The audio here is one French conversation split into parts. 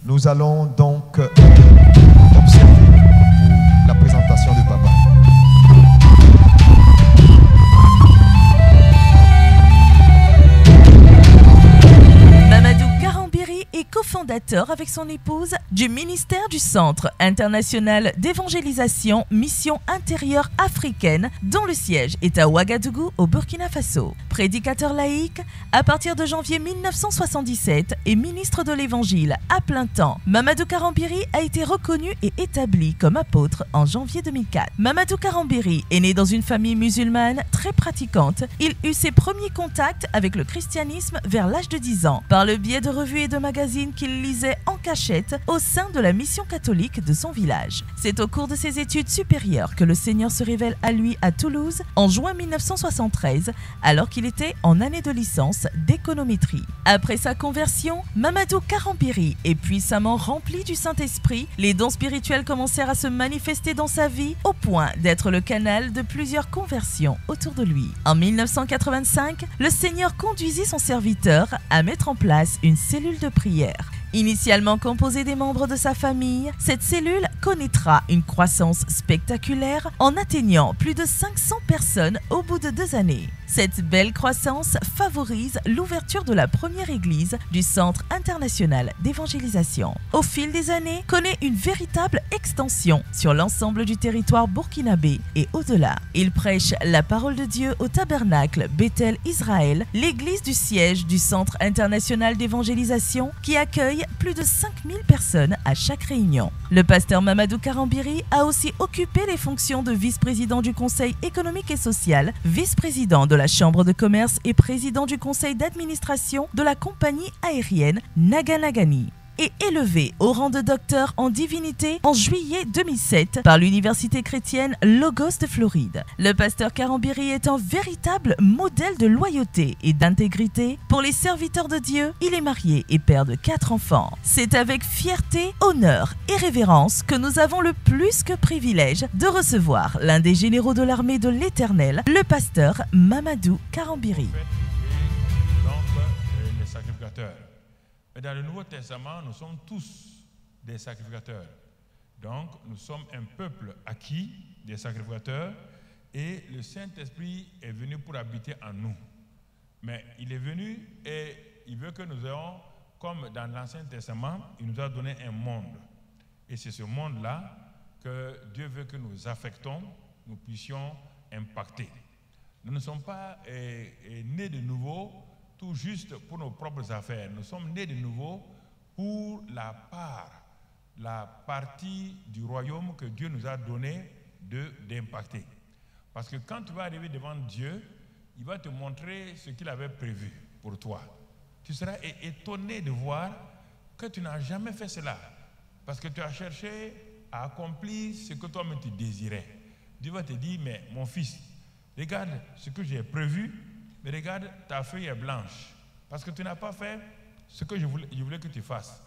Nous allons donc observer la présentation de Papa. Mamadou Karambiri est cofondateur avec son épouse du ministère du Centre international d'évangélisation Mission intérieure africaine dont le siège est à Ouagadougou au Burkina Faso. Prédicateur laïque, à partir de janvier 1977 et ministre de l'Évangile à plein temps, Mamadou Karambiri a été reconnu et établi comme apôtre en janvier 2004. Mamadou Karambiri est né dans une famille musulmane très pratiquante. Il eut ses premiers contacts avec le christianisme vers l'âge de 10 ans, par le biais de revues et de magazines qu'il lisait en cachette au sein de la mission catholique de son village. C'est au cours de ses études supérieures que le Seigneur se révèle à lui à Toulouse en juin 1973, alors qu'il était en année de licence d'économétrie. Après sa conversion, Mamadou Karambiri est puissamment rempli du Saint-Esprit. Les dons spirituels commencèrent à se manifester dans sa vie au point d'être le canal de plusieurs conversions autour de lui. En 1985, le Seigneur conduisit son serviteur à mettre en place une cellule de prière. Initialement composée des membres de sa famille, cette cellule connaîtra une croissance spectaculaire en atteignant plus de 500 personnes au bout de 2 années. Cette belle croissance favorise l'ouverture de la première église du Centre international d'évangélisation. Au fil des années, connaît une véritable extension sur l'ensemble du territoire burkinabé et au-delà. Il prêche la parole de Dieu au tabernacle Bethel Israël, l'église du siège du Centre international d'évangélisation qui accueille plus de 5000 personnes à chaque réunion. Le pasteur Mamadou Karambiri a aussi occupé les fonctions de vice-président du Conseil économique et social, vice-président de la Chambre de commerce et président du conseil d'administration de la compagnie aérienne Naganagani, et élevé au rang de docteur en divinité en juillet 2007 par l'université chrétienne Logos de Floride. Le pasteur Karambiri est un véritable modèle de loyauté et d'intégrité pour les serviteurs de Dieu. Il est marié et père de 4 enfants. C'est avec fierté, honneur et révérence que nous avons le plus que privilège de recevoir l'un des généraux de l'armée de l'Éternel, le pasteur Mamadou Karambiri. Donc, les sacrificateurs. Mais dans le Nouveau Testament, nous sommes tous des sacrificateurs. Donc, nous sommes un peuple acquis des sacrificateurs et le Saint-Esprit est venu pour habiter en nous. Mais il est venu et il veut que nous ayons, comme dans l'Ancien Testament, il nous a donné un monde. Et c'est ce monde-là que Dieu veut que nous affectons, nous puissions impacter. Nous ne sommes pas nés de nouveau tout juste pour nos propres affaires. Nous sommes nés de nouveau pour la partie du royaume que Dieu nous a donné d'impacter. Parce que quand tu vas arriver devant Dieu, il va te montrer ce qu'il avait prévu pour toi. Tu seras étonné de voir que tu n'as jamais fait cela. Parce que tu as cherché à accomplir ce que toi-même tu désirais. Dieu va te dire, mais mon fils, regarde ce que j'ai prévu, mais regarde, ta feuille est blanche. Parce que tu n'as pas fait ce que je voulais que tu fasses.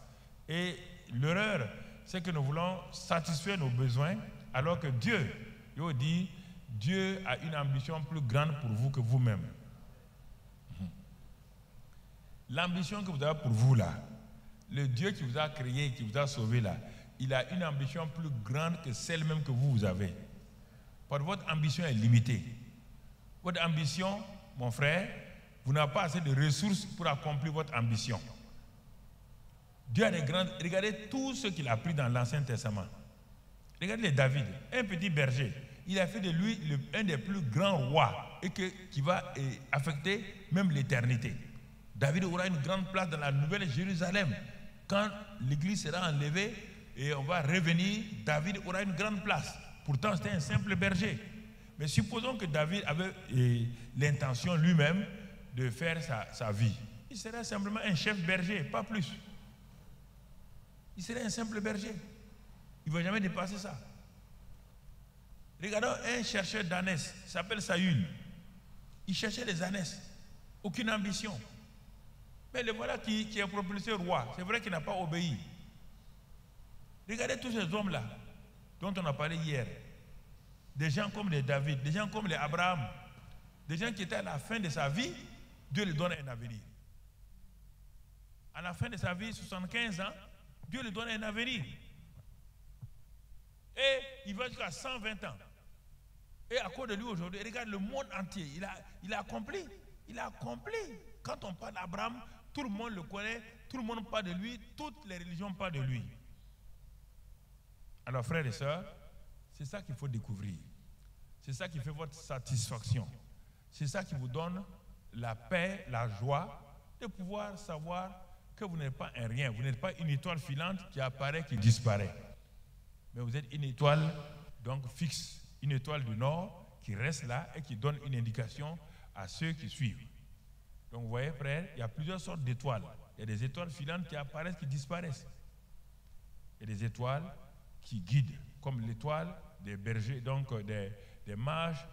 Et l'erreur, c'est que nous voulons satisfaire nos besoins, alors que Dieu, il dit, Dieu a une ambition plus grande pour vous que vous-même. L'ambition que vous avez pour vous là, le Dieu qui vous a créé, qui vous a sauvé là, il a une ambition plus grande que celle même que vous avez. Parce que votre ambition est limitée. Votre ambition, mon frère, vous n'avez pas assez de ressources pour accomplir votre ambition. Dieu a des grandes... Regardez tout ce qu'il a pris dans l'Ancien Testament. Regardez les David, un petit berger. Il a fait de lui un des plus grands rois et qui va affecter même l'éternité. David aura une grande place dans la nouvelle Jérusalem. Quand l'église sera enlevée et on va revenir, David aura une grande place. Pourtant, c'était un simple berger. Mais supposons que David avait l'intention lui-même de faire sa vie. Il serait simplement un chef berger, pas plus. Il serait un simple berger. Il ne va jamais dépasser ça. Regardons un chercheur d'ânesse, il s'appelle Saül. Il cherchait les ânesses, aucune ambition. Mais le voilà qui est propulsé roi. C'est vrai qu'il n'a pas obéi. Regardez tous ces hommes-là dont on a parlé hier. Des gens comme les David, des gens comme les Abraham, des gens qui étaient à la fin de sa vie, Dieu lui donne un avenir. À la fin de sa vie, 75 ans, Dieu lui donne un avenir. Et il va jusqu'à 120 ans. Et à cause de lui aujourd'hui, regarde le monde entier, il a accompli. Il a accompli. Quand on parle d'Abraham, tout le monde le connaît, tout le monde parle de lui, toutes les religions parlent de lui. Alors frères et sœurs, c'est ça qu'il faut découvrir. C'est ça qui fait votre satisfaction. C'est ça qui vous donne la paix, la joie de pouvoir savoir que vous n'êtes pas un rien. Vous n'êtes pas une étoile filante qui apparaît, qui disparaît. Mais vous êtes une étoile donc fixe, une étoile du nord qui reste là et qui donne une indication à ceux qui suivent. Donc vous voyez frère, il y a plusieurs sortes d'étoiles. Il y a des étoiles filantes qui apparaissent, qui disparaissent. Il y a des étoiles qui guident, comme l'étoile des bergers, donc des mages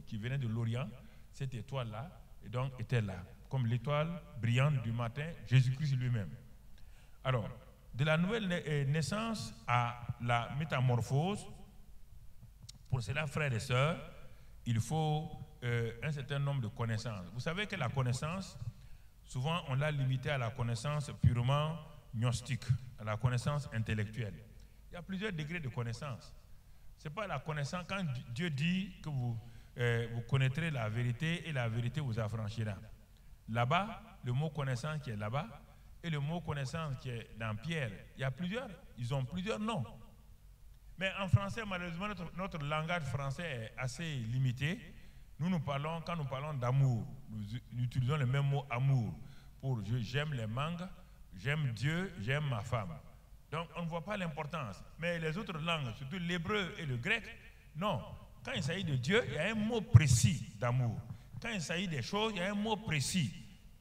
qui venaient de l'Orient. Cette étoile-là était là, comme l'étoile brillante du matin, Jésus-Christ lui-même. Alors, de la nouvelle naissance à la métamorphose, pour cela, frères et sœurs, il faut un certain nombre de connaissances. Vous savez que la connaissance, souvent on l'a limitée à la connaissance purement gnostique, à la connaissance intellectuelle. Il y a plusieurs degrés de connaissance. Ce n'est pas la connaissance, quand Dieu dit que vous connaîtrez la vérité et la vérité vous affranchira. Là-bas, le mot connaissance qui est là-bas et le mot connaissance qui est dans Pierre, il y a plusieurs, ils ont plusieurs noms. Mais en français, malheureusement, notre langage français est assez limité. Quand nous parlons d'amour, nous utilisons le même mot amour pour j'aime les mangues, j'aime Dieu, j'aime ma femme. Donc on ne voit pas l'importance. Mais les autres langues, surtout l'hébreu et le grec, non. Quand il s'agit de Dieu, il y a un mot précis d'amour. Quand il s'agit des choses, il y a un mot précis.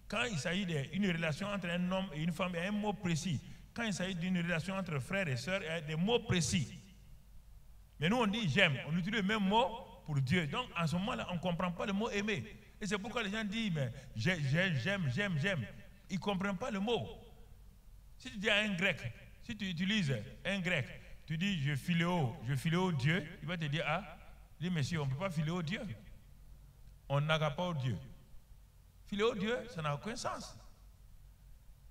Quand il s'agit d'une relation entre un homme et une femme, il y a un mot précis. Quand il s'agit d'une relation entre frères et sœurs, il y a des mots précis. Mais nous on dit j'aime, on utilise le même mot pour Dieu. Donc en ce moment-là, on ne comprend pas le mot aimer. Et c'est pourquoi les gens disent mais j'aime. Ils ne comprennent pas le mot. Si tu dis à un grec, si tu utilises un grec, tu dis je philéo Dieu, il va te dire ah, dis monsieur, on ne peut pas philéo Dieu. On n'agape pas au Dieu. Philéo Dieu, ça n'a aucun sens.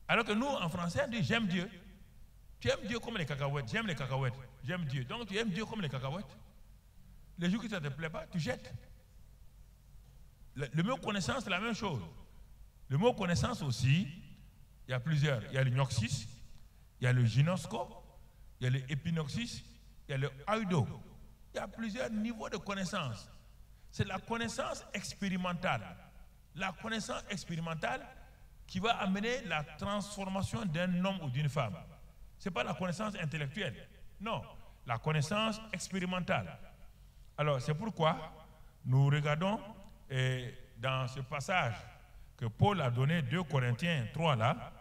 Alors que nous, en français, on dit j'aime Dieu. Tu aimes Dieu comme les cacahuètes, j'aime les cacahuètes, j'aime Dieu. Donc tu aimes Dieu comme les cacahuètes. Les jours que ça ne te plaît pas, tu jettes. Le mot connaissance, c'est la même chose. Le mot connaissance aussi, il y a plusieurs. Il y a le gnoxis, il y a le gynosco, il y a le épinoxis, il y a le aido. Il y a plusieurs niveaux de connaissance. C'est la connaissance expérimentale. La connaissance expérimentale qui va amener la transformation d'un homme ou d'une femme. Ce n'est pas la connaissance intellectuelle. Non, la connaissance expérimentale. Alors, c'est pourquoi nous regardons dans ce passage que Paul a donné, 2 Corinthiens 3 là,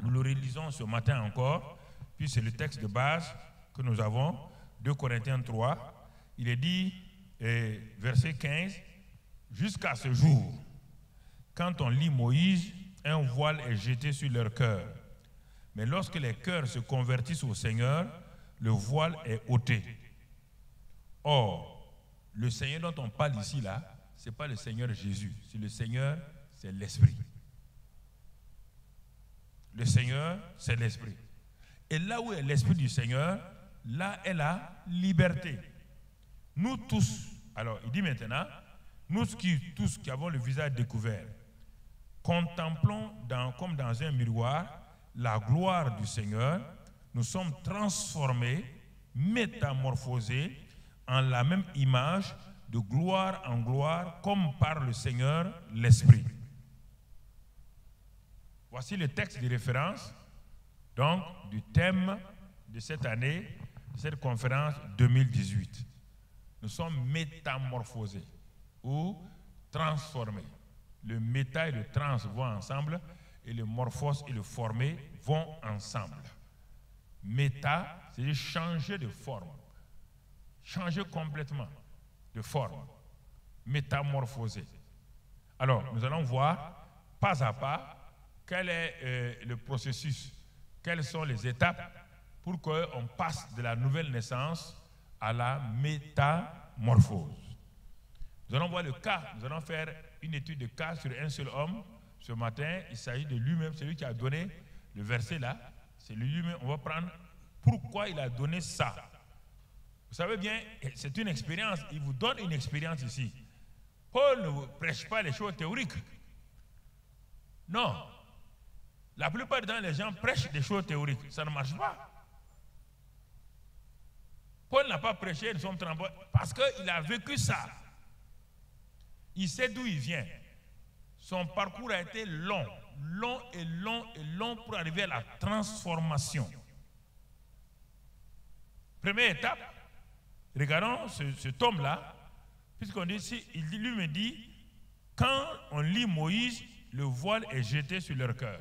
nous le relisons ce matin encore, puis c'est le texte de base que nous avons, 2 Corinthiens 3, il est dit, verset 15, jusqu'à ce jour, quand on lit Moïse, un voile est jeté sur leur cœur. Mais lorsque les cœurs se convertissent au Seigneur, le voile est ôté. Or, le Seigneur dont on parle ici là, ce n'est pas le Seigneur Jésus, c'est le Seigneur, c'est l'Esprit. Le Seigneur, c'est l'Esprit. Et là où est l'Esprit du Seigneur, là est la liberté. Nous tous, alors il dit maintenant, nous tous qui avons le visage découvert, contemplons comme dans un miroir la gloire du Seigneur, nous sommes transformés, métamorphosés en la même image de gloire en gloire comme par le Seigneur l'Esprit. Voici le texte de référence donc du thème de cette année, de cette conférence 2018. Nous sommes métamorphosés ou transformés. Le méta et le trans vont ensemble et le morphos et le formé vont ensemble. Méta, c'est changer de forme, changer complètement de forme, métamorphoser. Alors, nous allons voir pas à pas quel est le processus, quelles sont les étapes pour qu'on passe de la nouvelle naissance à la métamorphose. Nous allons voir le cas, nous allons faire une étude de cas sur un seul homme. Ce matin, il s'agit de lui-même, celui qui a donné le verset là. C'est lui-même, on va prendre pourquoi il a donné ça. Vous savez bien, c'est une expérience, il vous donne une expérience ici. Paul ne vous prêche pas les choses théoriques. Non. La plupart du temps, les gens prêchent des choses théoriques. Ça ne marche pas. Paul n'a pas prêché, nous sommes trempés, parce qu'il a vécu ça. Il sait d'où il vient. Son parcours a été long pour arriver à la transformation. Première étape, regardons ce tome-là, puisqu'on dit ici, lui me dit, quand on lit Moïse, le voile est jeté sur leur cœur.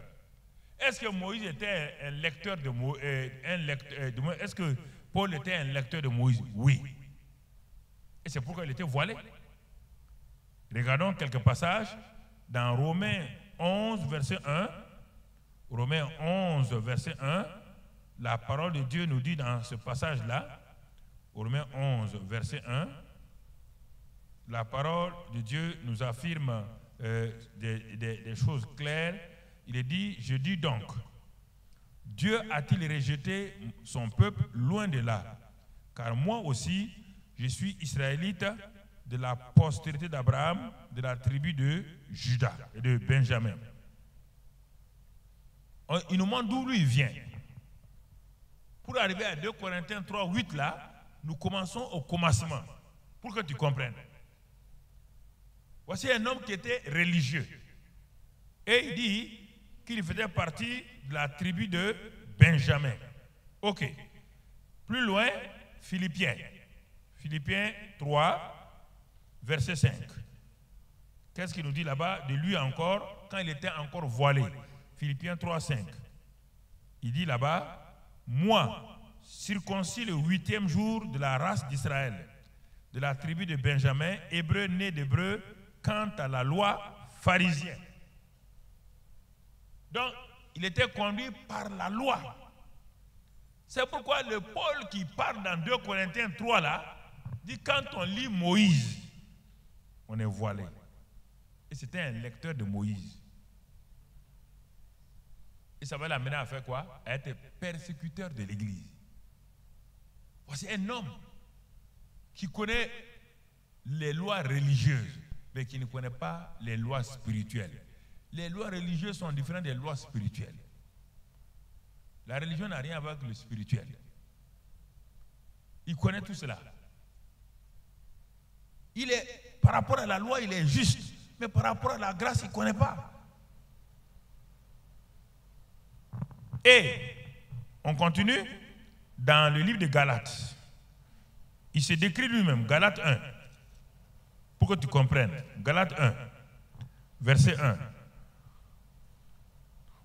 Est-ce que Moïse était un lecteur de Moïse? Est-ce que Paul était un lecteur de Moïse? Oui. Et c'est pourquoi il était voilé. Regardons quelques passages dans Romains 11, verset 1. Romains 11, verset 1. La parole de Dieu nous dit dans ce passage-là, Romains 11, verset 1, la parole de Dieu nous affirme des choses claires. Il est dit, je dis donc, Dieu a-t-il rejeté son peuple? Loin de là. Car moi aussi, je suis israélite de la postérité d'Abraham, de la tribu de Juda et de Benjamin. Il nous montre d'où lui vient. Pour arriver à 2 Corinthiens 3, 8 là, nous commençons au commencement, pour que tu comprennes. Voici un homme qui était religieux. Et il dit qu'il faisait partie de la tribu de Benjamin. Ok. Plus loin, Philippiens. Philippiens 3, verset 5. Qu'est-ce qu'il nous dit là-bas de lui encore, quand il était encore voilé? Philippiens 3, 5. Il dit là-bas, moi, circoncis le 8e jour de la race d'Israël, de la tribu de Benjamin, hébreu né d'hébreu, quant à la loi pharisienne. Donc, il était conduit par la loi. C'est pourquoi le Paul qui parle dans 2 Corinthiens 3 là, dit quand on lit Moïse, on est voilé. Et c'était un lecteur de Moïse. Et ça va l'amener à faire quoi? À être persécuteur de l'Église. Voici un homme qui connaît les lois religieuses, mais qui ne connaît pas les lois spirituelles. Les lois religieuses sont différentes des lois spirituelles. La religion n'a rien à voir avec le spirituel. Il connaît tout cela. Par rapport à la loi, il est juste, mais par rapport à la grâce, il ne connaît pas. Et on continue dans le livre de Galates. Il se décrit lui-même, Galates 1, pour que tu comprennes. Galates 1, verset 1.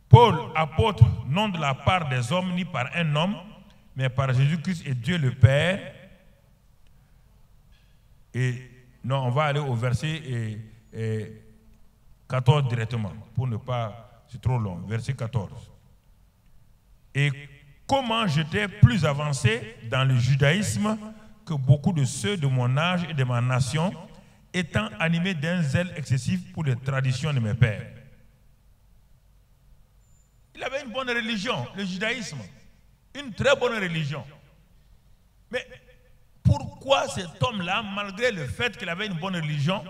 Paul, apôtre, non de la part des hommes ni par un homme, mais par Jésus-Christ et Dieu le Père. Et non, on va aller au verset 14 directement, pour ne pas, c'est trop long, verset 14. Et comment j'étais plus avancé dans le judaïsme que beaucoup de ceux de mon âge et de ma nation, étant animés d'un zèle excessif pour les traditions de mes pères. Il avait une bonne religion, le judaïsme, une très bonne religion. Mais pourquoi cet homme-là, malgré le fait qu'il avait une bonne religion,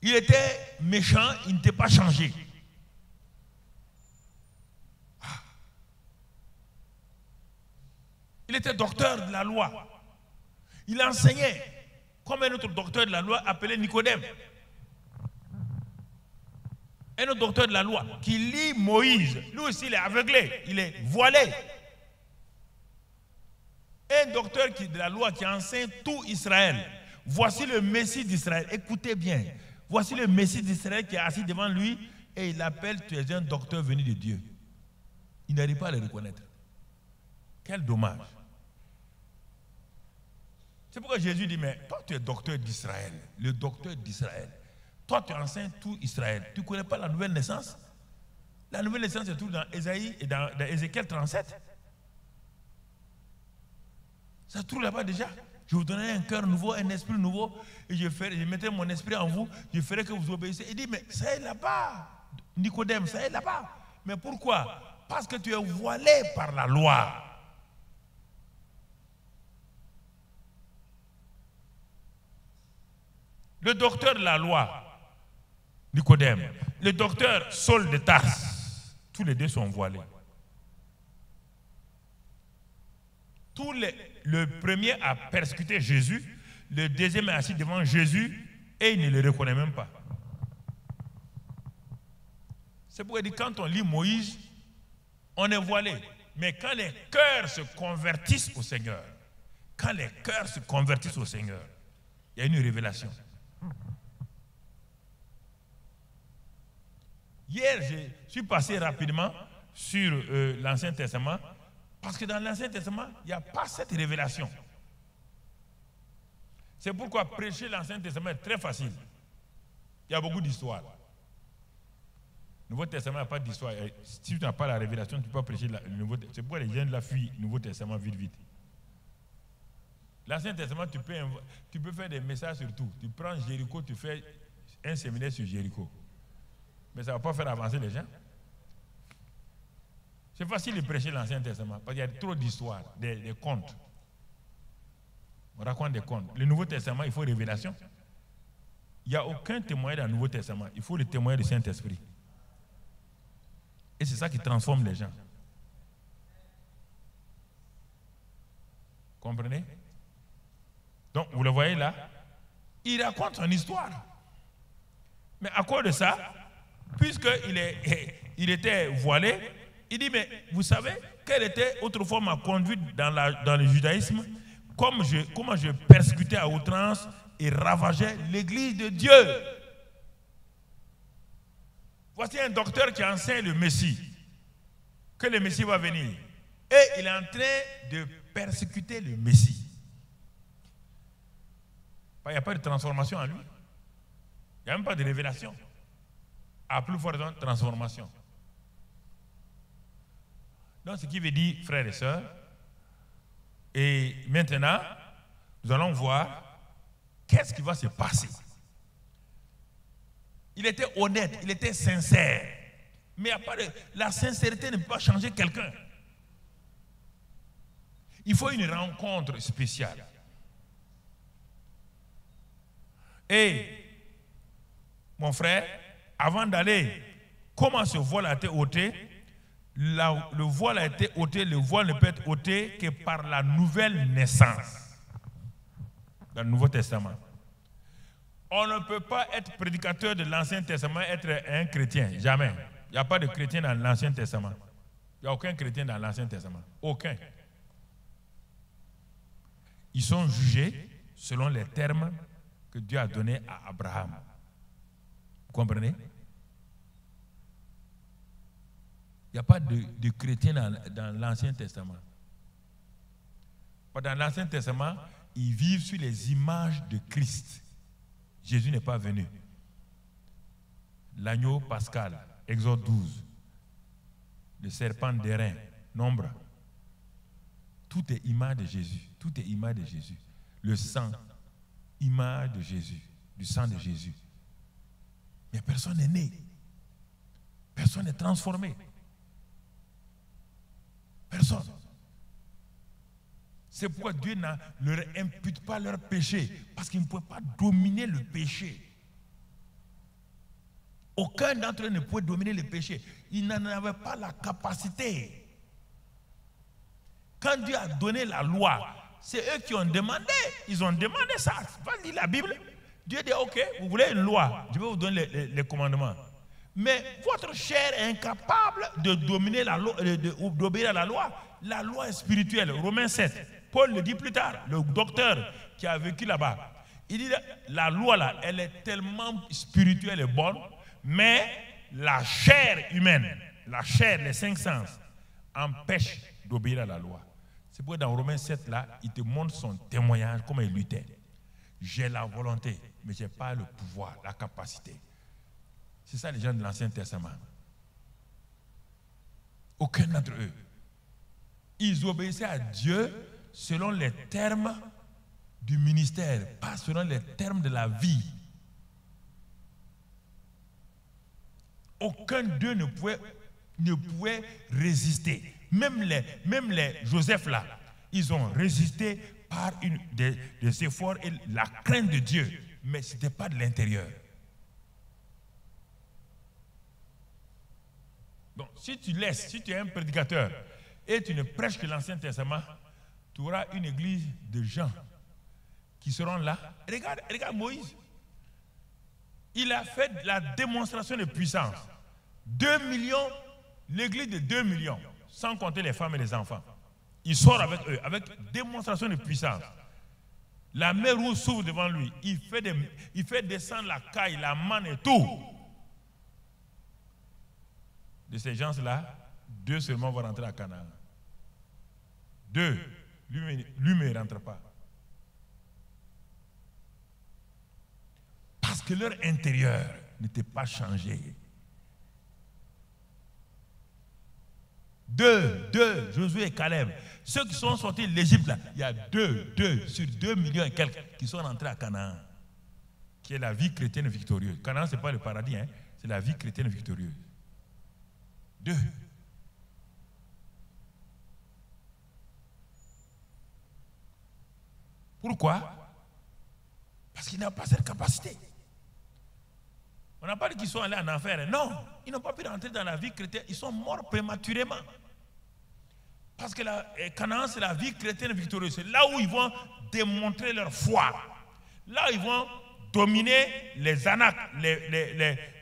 il était méchant, il n'était pas changé? Il était docteur de la loi. Il enseignait comme un autre docteur de la loi appelé Nicodème. Un autre docteur de la loi qui lit Moïse. Lui aussi, il est aveuglé, il est voilé. Un docteur de la loi qui enseigne tout Israël. Voici le Messie d'Israël. Écoutez bien. Voici le Messie d'Israël qui est assis devant lui et il appelle, tu es un docteur venu de Dieu. Il n'arrive pas à le reconnaître. Quel dommage. C'est pourquoi Jésus dit, mais toi tu es docteur d'Israël, le docteur d'Israël. Toi tu enseignes tout Israël. Tu ne connais pas la nouvelle naissance? La nouvelle naissance se trouve dans Ésaïe et dans Ézéchiel 37. Ça se trouve là-bas déjà. Je vous donnerai un cœur nouveau, un esprit nouveau, et je mettrai mon esprit en vous, je ferai que vous obéissez. Il dit, mais ça est là-bas, Nicodème, ça est là-bas. Mais pourquoi? Parce que tu es voilé par la loi. Le docteur de la loi, Nicodème, le docteur Saul de Tarse, tous les deux sont voilés. Le premier a persécuté Jésus, le deuxième est assis devant Jésus et il ne le reconnaît même pas. C'est pourquoi il dit, quand on lit Moïse, on est voilé. Mais quand les cœurs se convertissent au Seigneur, il y a une révélation. Hier, je suis passé rapidement sur l'Ancien Testament, parce que dans l'Ancien Testament, il n'y a pas cette révélation. C'est pourquoi prêcher l'Ancien Testament est très facile. Il y a beaucoup d'histoires. Le Nouveau Testament n'a pas d'histoire. Si tu n'as pas la révélation, tu ne peux pas prêcher le Nouveau Testament. C'est pourquoi les gens la fuient, le Nouveau Testament, vite. L'Ancien Testament, tu peux faire des messages sur tout. Tu prends Jéricho, tu fais un séminaire sur Jéricho. Mais ça ne va pas faire avancer les gens. C'est facile de prêcher l'Ancien Testament parce qu'il y a trop d'histoires, des contes. On raconte des contes. Le Nouveau Testament, il faut révélation. Il n'y a aucun témoin dans le Nouveau Testament. Il faut le témoin du Saint-Esprit. Et c'est ça qui transforme les gens. Comprenez? Donc, vous le voyez là, il raconte son histoire. Mais à cause de ça, puisqu'il était voilé, il dit, mais vous savez, quelle était autrefois ma conduite dans le judaïsme, comment je persécutais à outrance et ravageais l'église de Dieu. Voici un docteur qui enseigne le Messie, que le Messie va venir. Et il est en train de persécuter le Messie. Il n'y a pas de transformation en lui. Il n'y a même pas de révélation. À plus forte transformation. Donc, ce qui veut dire, frères et sœurs, et maintenant, nous allons voir qu'est-ce qui va se passer. Il était honnête, il était sincère. Mais il y a pas la sincérité ne peut pas changer quelqu'un. Il faut une rencontre spéciale. Et, mon frère, avant d'aller, comment ce voile a été ôté? Le voile a été ôté, le voile ne peut être ôté que par la nouvelle naissance. Dans le Nouveau Testament. On ne peut pas être prédicateur de l'Ancien Testament, être un chrétien. Jamais. Il n'y a pas de chrétien dans l'Ancien Testament. Il n'y a aucun chrétien dans l'Ancien Testament. Aucun. Ils sont jugés selon les termes que Dieu a donnés à Abraham. Vous comprenez? Il n'y a pas de chrétiens dans l'Ancien Testament. Dans l'Ancien Testament, ils vivent sur les images de Christ. Jésus n'est pas venu. L'agneau pascal, Exode 12. Le serpent d'airain, Nombre. Tout est image de Jésus. Tout est image de Jésus. Le sang, image de Jésus. Du sang de Jésus. Mais personne n'est né. Personne n'est transformé. Personne. C'est pourquoi Dieu ne leur impute pas leur péché, parce qu'ils ne pouvaient pas dominer le péché. Aucun d'entre eux ne pouvait dominer le péché. Ils n'en avaient pas la capacité. Quand Dieu a donné la loi, c'est eux qui ont demandé. Ils ont demandé ça. Va lire la Bible. Dieu dit, ok, vous voulez une loi, je vais vous donner les commandements. Mais votre chair est incapable de dominer la loi, d'obéir à la loi. La loi est spirituelle. Romains 7. Paul le dit plus tard, le docteur qui a vécu là-bas. Il dit, la loi là, elle est tellement spirituelle et bonne, mais la chair humaine, la chair, les 5 sens, empêche d'obéir à la loi. C'est pourquoi dans Romains 7 là, il te montre son témoignage, comment il luttait. J'ai la volonté, mais je n'ai pas le pouvoir, la capacité. C'est ça les gens de l'Ancien Testament. Aucun d'entre eux. Ils obéissaient à Dieu selon les termes du ministère, pas selon les termes de la vie. Aucun d'eux ne pouvait ne pouvaient résister. Même les Joseph là, ils ont résisté par des efforts et la crainte de Dieu. Mais ce n'était pas de l'intérieur. Donc, si tu es un prédicateur et tu ne prêches que l'Ancien Testament, tu auras une église de gens qui seront là. Regarde Moïse. Il a fait la démonstration de puissance. 2 millions, l'église de 2 millions, sans compter les femmes et les enfants. Il sort avec eux, avec démonstration de puissance. La mer Rouge s'ouvre devant lui. Il fait descendre la caille, la manne et tout. De ces gens-là, 2 seulement vont rentrer à Canaan. 2, lui ne rentre pas. Parce que leur intérieur n'était pas changé. 2, Josué et Caleb. Ceux qui sont sortis de l'Égypte, là, il y a 2 sur 2 millions et quelques qui sont rentrés à Canaan, qui est la vie chrétienne victorieuse. Canaan, ce n'est pas le paradis, hein, c'est la vie chrétienne victorieuse. 2. Pourquoi? Parce qu'ils n'ont pas cette capacité. On n'a pas dit qu'ils sont allés en enfer. Non, ils n'ont pas pu rentrer dans la vie chrétienne. Ils sont morts prématurément. Parce que Canaan, c'est la vie chrétienne victorieuse. C'est là où ils vont démontrer leur foi. Là où ils vont dominer les Anak,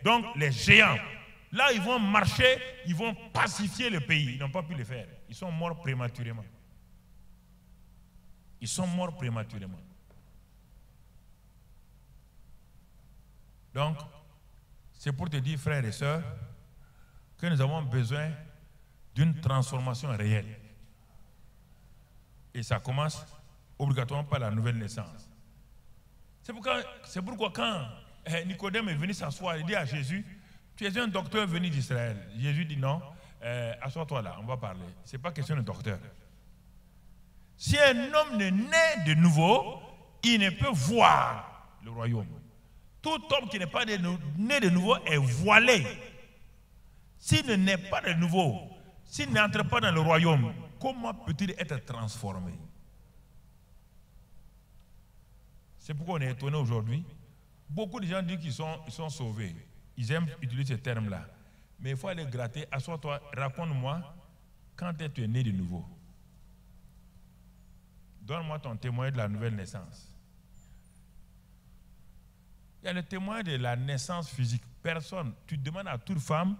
donc les géants. Là où ils vont marcher, ils vont pacifier le pays. Ils n'ont pas pu le faire. Ils sont morts prématurément. Ils sont morts prématurément. Donc, c'est pour te dire, frères et sœurs, que nous avons besoin d'une transformation réelle. Et ça commence obligatoirement par la nouvelle naissance. C'est pourquoi quand Nicodème est venu s'asseoir, il dit à Jésus, tu es un docteur venu d'Israël. Jésus dit non, assois-toi là, on va parler. Ce n'est pas question de docteur. Si un homme ne naît de nouveau, il ne peut voir le royaume. Tout homme qui n'est pas né de nouveau est voilé. S'il ne naît pas de nouveau, s'il n'entre pas dans le royaume, comment peut-il être transformé? C'est pourquoi on est étonné aujourd'hui. Beaucoup de gens disent qu'ils sont sauvés. Ils aiment utiliser ces termes-là. Mais il faut aller gratter. Assois-toi, raconte-moi quand tu es né de nouveau. Donne-moi ton témoin de la nouvelle naissance. Il y a le témoin de la naissance physique. Personne, tu demandes à toute femme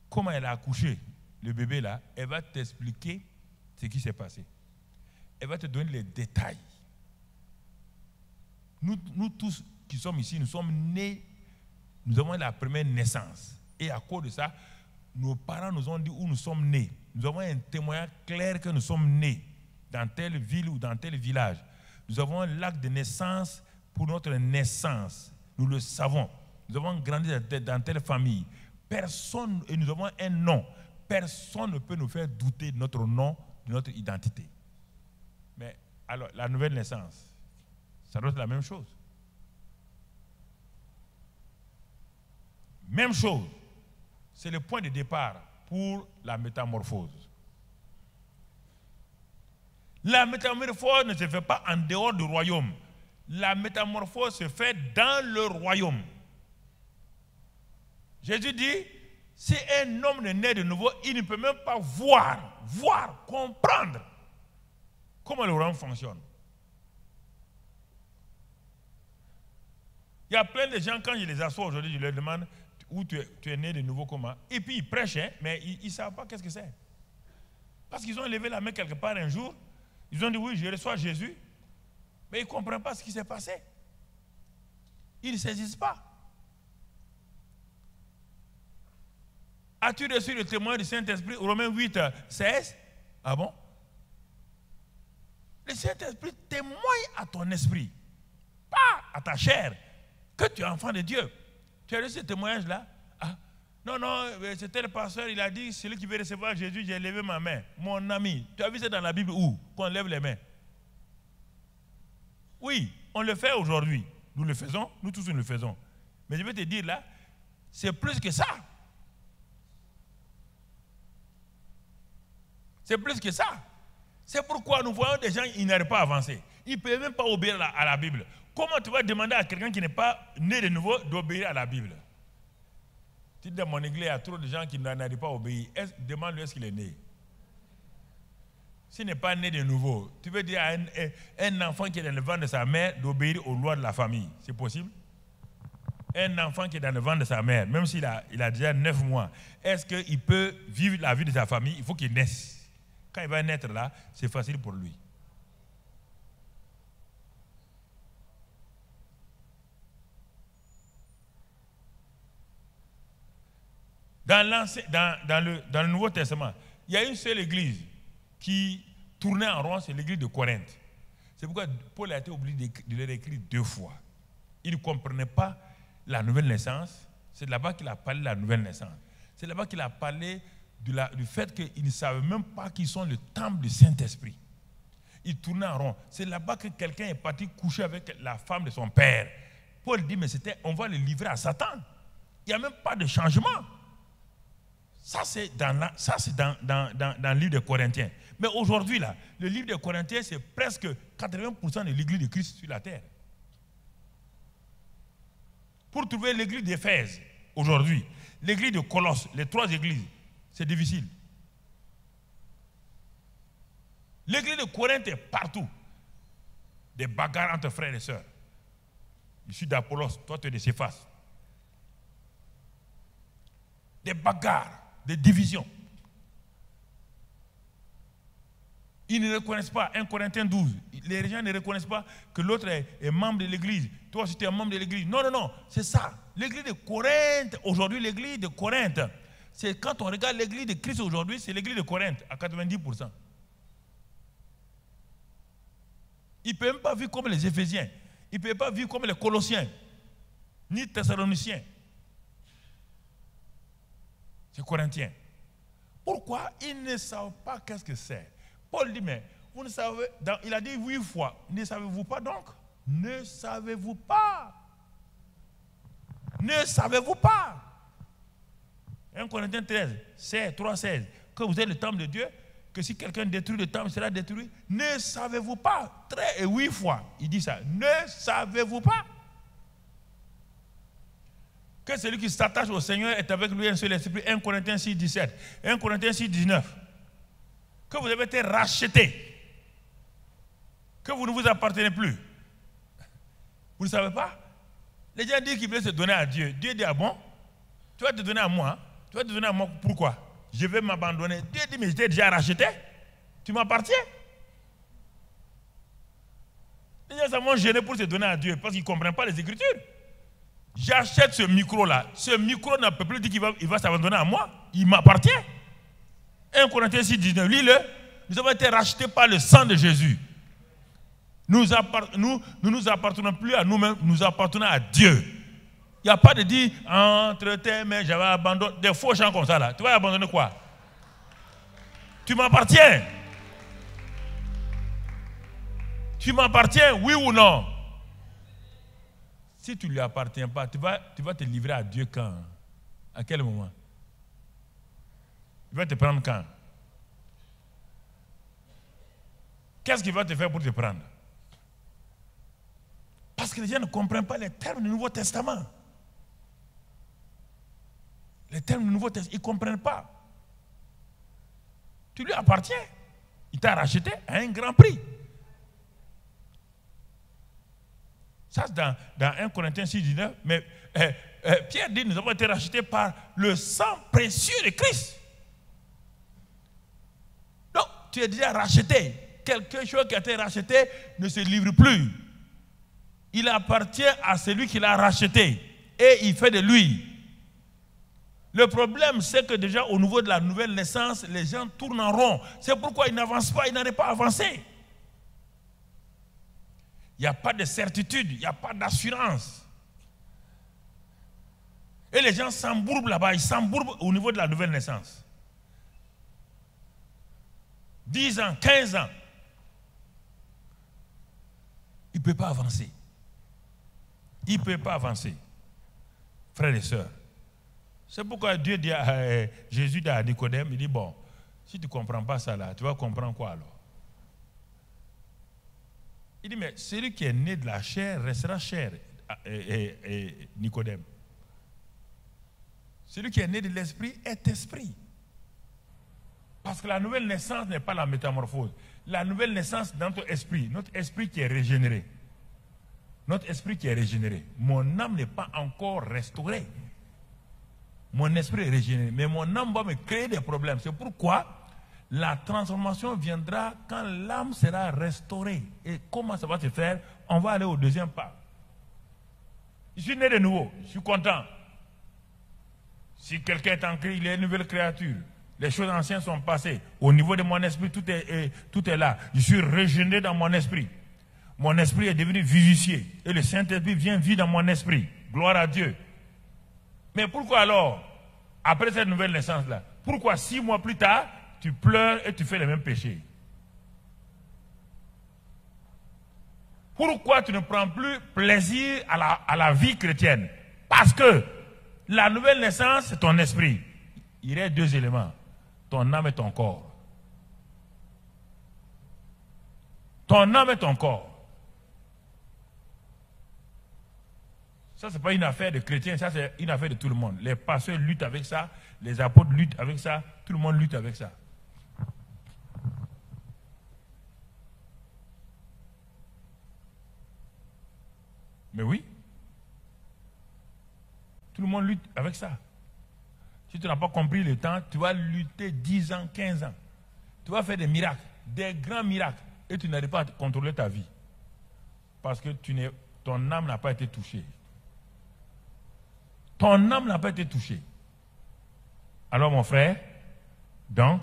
comment elle a accouché, le bébé là, elle va t'expliquer ce qui s'est passé. Elle va te donner les détails. Nous tous qui sommes ici, nous sommes nés, nous avons la première naissance. Et à cause de ça, nos parents nous ont dit où nous sommes nés. Nous avons un témoignage clair que nous sommes nés dans telle ville ou dans tel village. Nous avons l'acte de naissance pour notre naissance. Nous le savons. Nous avons grandi dans telle famille. Personne, et nous avons un nom. Personne ne peut nous faire douter de notre nom, de notre identité. Mais alors, la nouvelle naissance, ça doit être la même chose. Même chose. C'est le point de départ pour la métamorphose. La métamorphose ne se fait pas en dehors du royaume. La métamorphose se fait dans le royaume. Jésus dit, si un homme ne naît de nouveau, il ne peut même pas voir, comprendre comment le royaume fonctionne. Il y a plein de gens, quand je les assois aujourd'hui, je leur demande où tu es né de nouveau, comment. Et puis ils prêchent, hein, mais ils ne savent pas qu'est-ce que c'est. Parce qu'ils ont levé la main quelque part un jour, ils ont dit oui, je reçois Jésus, mais ils ne comprennent pas ce qui s'est passé. Ils ne saisissent pas. As-tu reçu le témoin du Saint-Esprit, Romains 8, 16? Ah bon? Le Saint-Esprit témoigne à ton esprit, pas à ta chair, que tu es enfant de Dieu. Tu as reçu ce témoignage-là? Ah, non, c'était le pasteur, il a dit, celui qui veut recevoir Jésus, j'ai levé ma main. Mon ami, tu as vu ça dans la Bible où? Qu'on lève les mains. Oui, on le fait aujourd'hui. Nous le faisons, nous tous nous le faisons. Mais je vais te dire là, c'est plus que ça. C'est plus que ça. C'est pourquoi nous voyons des gens, ils n'arrivent pas à avancer. Ils ne peuvent même pas obéir à la Bible. Comment tu vas demander à quelqu'un qui n'est pas né de nouveau d'obéir à la Bible? Tu dis dans mon église, il y a trop de gens qui n'arrivent pas à obéir. Demande-lui est-ce qu'il est né. S'il n'est pas né de nouveau, tu veux dire à un enfant qui est dans le ventre de sa mère d'obéir aux lois de la famille. C'est possible? Un enfant qui est dans le ventre de sa mère, même s'il a déjà 9 mois, est-ce qu'il peut vivre la vie de sa famille? Il faut qu'il naisse. Quand il va naître là, c'est facile pour lui. Dans le Nouveau Testament, il y a une seule église qui tournait en rond, c'est l'église de Corinthe. C'est pourquoi Paul a été obligé de leur écrire 2 fois. Il ne comprenait pas la nouvelle naissance. C'est là-bas qu'il a parlé de la nouvelle naissance. C'est là-bas qu'il a parlé du fait qu'ils ne savaient même pas qu'ils sont le temple du Saint-Esprit. Ils tournaient en rond. C'est là-bas que quelqu'un est parti coucher avec la femme de son père. Paul dit, mais on va le livrer à Satan. Il n'y a même pas de changement. Ça, c'est dans le livre de Corinthiens. Mais aujourd'hui, là, le livre de Corinthiens, c'est presque 80% de l'église de Christ sur la terre. Pour trouver l'église d'Éphèse, aujourd'hui, l'église de Colosse, les 3 églises, c'est difficile. L'église de Corinthe est partout. Des bagarres entre frères et sœurs. Je suis d'Apollos, toi tu es de Céphas. Des bagarres, des divisions. Ils ne reconnaissent pas, 1 Corinthiens 12, les gens ne reconnaissent pas que l'autre est membre de l'église. Toi aussi tu es membre de l'église. Non, non, non, c'est ça. L'église de Corinthe, aujourd'hui l'église de Corinthe, c'est quand on regarde l'église de Christ aujourd'hui, c'est l'église de Corinthe à 90%. Ils ne peuvent même pas vivre comme les Éphésiens. Ils ne peuvent pas vivre comme les Colossiens, ni Thessaloniciens. C'est Corinthiens. Pourquoi? Ils ne savent pas qu'est-ce que c'est. Paul dit, mais vous ne savez, il a dit 8 fois, ne savez-vous pas donc? Ne savez-vous pas? Ne savez-vous pas? 1 Corinthiens 13, 16, 3, 16, que vous êtes le temple de Dieu, que si quelqu'un détruit le temple, il sera détruit. Ne savez-vous pas? 8 fois, il dit ça. Ne savez-vous pas? Que celui qui s'attache au Seigneur est avec lui un seul esprit. 1 Corinthiens 6, 17. 1 Corinthiens 6, 19. Que vous avez été rachetés. Que vous ne vous appartenez plus. Vous ne savez pas? Les gens disent qu'ils veulent se donner à Dieu. Dieu dit, ah bon? Tu vas te donner à moi? Tu vas te donner à moi pourquoi? Je vais m'abandonner. Dieu dit, mais je t'ai déjà racheté. Tu m'appartiens. Les gens sont gênés pour se donner à Dieu parce qu'ils ne comprennent pas les Écritures. J'achète ce micro-là. Ce micro ne peut plus dire qu'il va s'abandonner à moi. Il m'appartient. 1 Corinthiens 6, 19. Lis-le. Nous avons été rachetés par le sang de Jésus. Nous ne nous appartenons plus à nous-mêmes, nous appartenons à Dieu. Il n'y a pas de dire entre tes mains, j'avais abandonné. Des faux chants comme ça là. Tu vas abandonner quoi? Tu m'appartiens. Tu m'appartiens, oui ou non? Si tu ne lui appartiens pas, tu vas te livrer à Dieu quand? À quel moment? Il va te prendre quand? Qu'est-ce qu'il va te faire pour te prendre? Parce que les gens ne comprennent pas les termes du Nouveau Testament. Les termes du Nouveau Testament, ils ne comprennent pas. Tu lui appartiens. Il t'a racheté à un grand prix. Ça, c'est dans 1 Corinthiens 6, 19. Mais Pierre dit, nous avons été rachetés par le sang précieux de Christ. Donc, tu es déjà racheté. Quelque chose qui a été racheté ne se livre plus. Il appartient à celui qui l'a racheté. Et il fait de lui. Le problème, c'est que déjà au niveau de la nouvelle naissance, les gens tournent en rond. C'est pourquoi ils n'avancent pas, ils n'arrivent pas à avancer. Il n'y a pas de certitude, il n'y a pas d'assurance. Et les gens s'embourbent là-bas, ils s'embourbent au niveau de la nouvelle naissance. 10 ans, 15 ans. Il ne peut pas avancer. Il ne peut pas avancer. Frères et sœurs. C'est pourquoi Dieu dit Jésus dit à Nicodème, il dit, bon, Si tu ne comprends pas ça là, tu vas comprendre quoi alors? Il dit, mais celui qui est né de la chair restera chair, Nicodème. Celui qui est né de l'esprit est esprit. Parce que la nouvelle naissance n'est pas la métamorphose. La nouvelle naissance dans notre esprit qui est régénéré. Notre esprit qui est régénéré. Mon âme n'est pas encore restaurée. Mon esprit est régénéré. Mais mon âme va me créer des problèmes. C'est pourquoi la transformation viendra quand l'âme sera restaurée. Et comment ça va se faire? On va aller au deuxième pas. Je suis né de nouveau. Je suis content. Si quelqu'un est en Christ, il est une nouvelle créature. Les choses anciennes sont passées. Au niveau de mon esprit, tout est là. Je suis régénéré dans mon esprit. Mon esprit est devenu vivifié. Et le Saint-Esprit vient vivre dans mon esprit. Gloire à Dieu. Mais pourquoi alors, après cette nouvelle naissance-là, pourquoi 6 mois plus tard, tu pleures et tu fais les mêmes péchés? Pourquoi tu ne prends plus plaisir à la vie chrétienne? Parce que la nouvelle naissance, c'est ton esprit. Il y a 2 éléments. Ton âme et ton corps. Ton âme et ton corps. Ça, ce n'est pas une affaire de chrétiens, ça, c'est une affaire de tout le monde. Les pasteurs luttent avec ça, les apôtres luttent avec ça, tout le monde lutte avec ça. Mais oui. Tout le monde lutte avec ça. Si tu n'as pas compris le temps, tu vas lutter 10 ans, 15 ans. Tu vas faire des miracles, des grands miracles, et tu n'arrives pas à contrôler ta vie. Parce que ton âme n'a pas été touchée. Ton âme n'a pas été touchée. Alors mon frère, donc,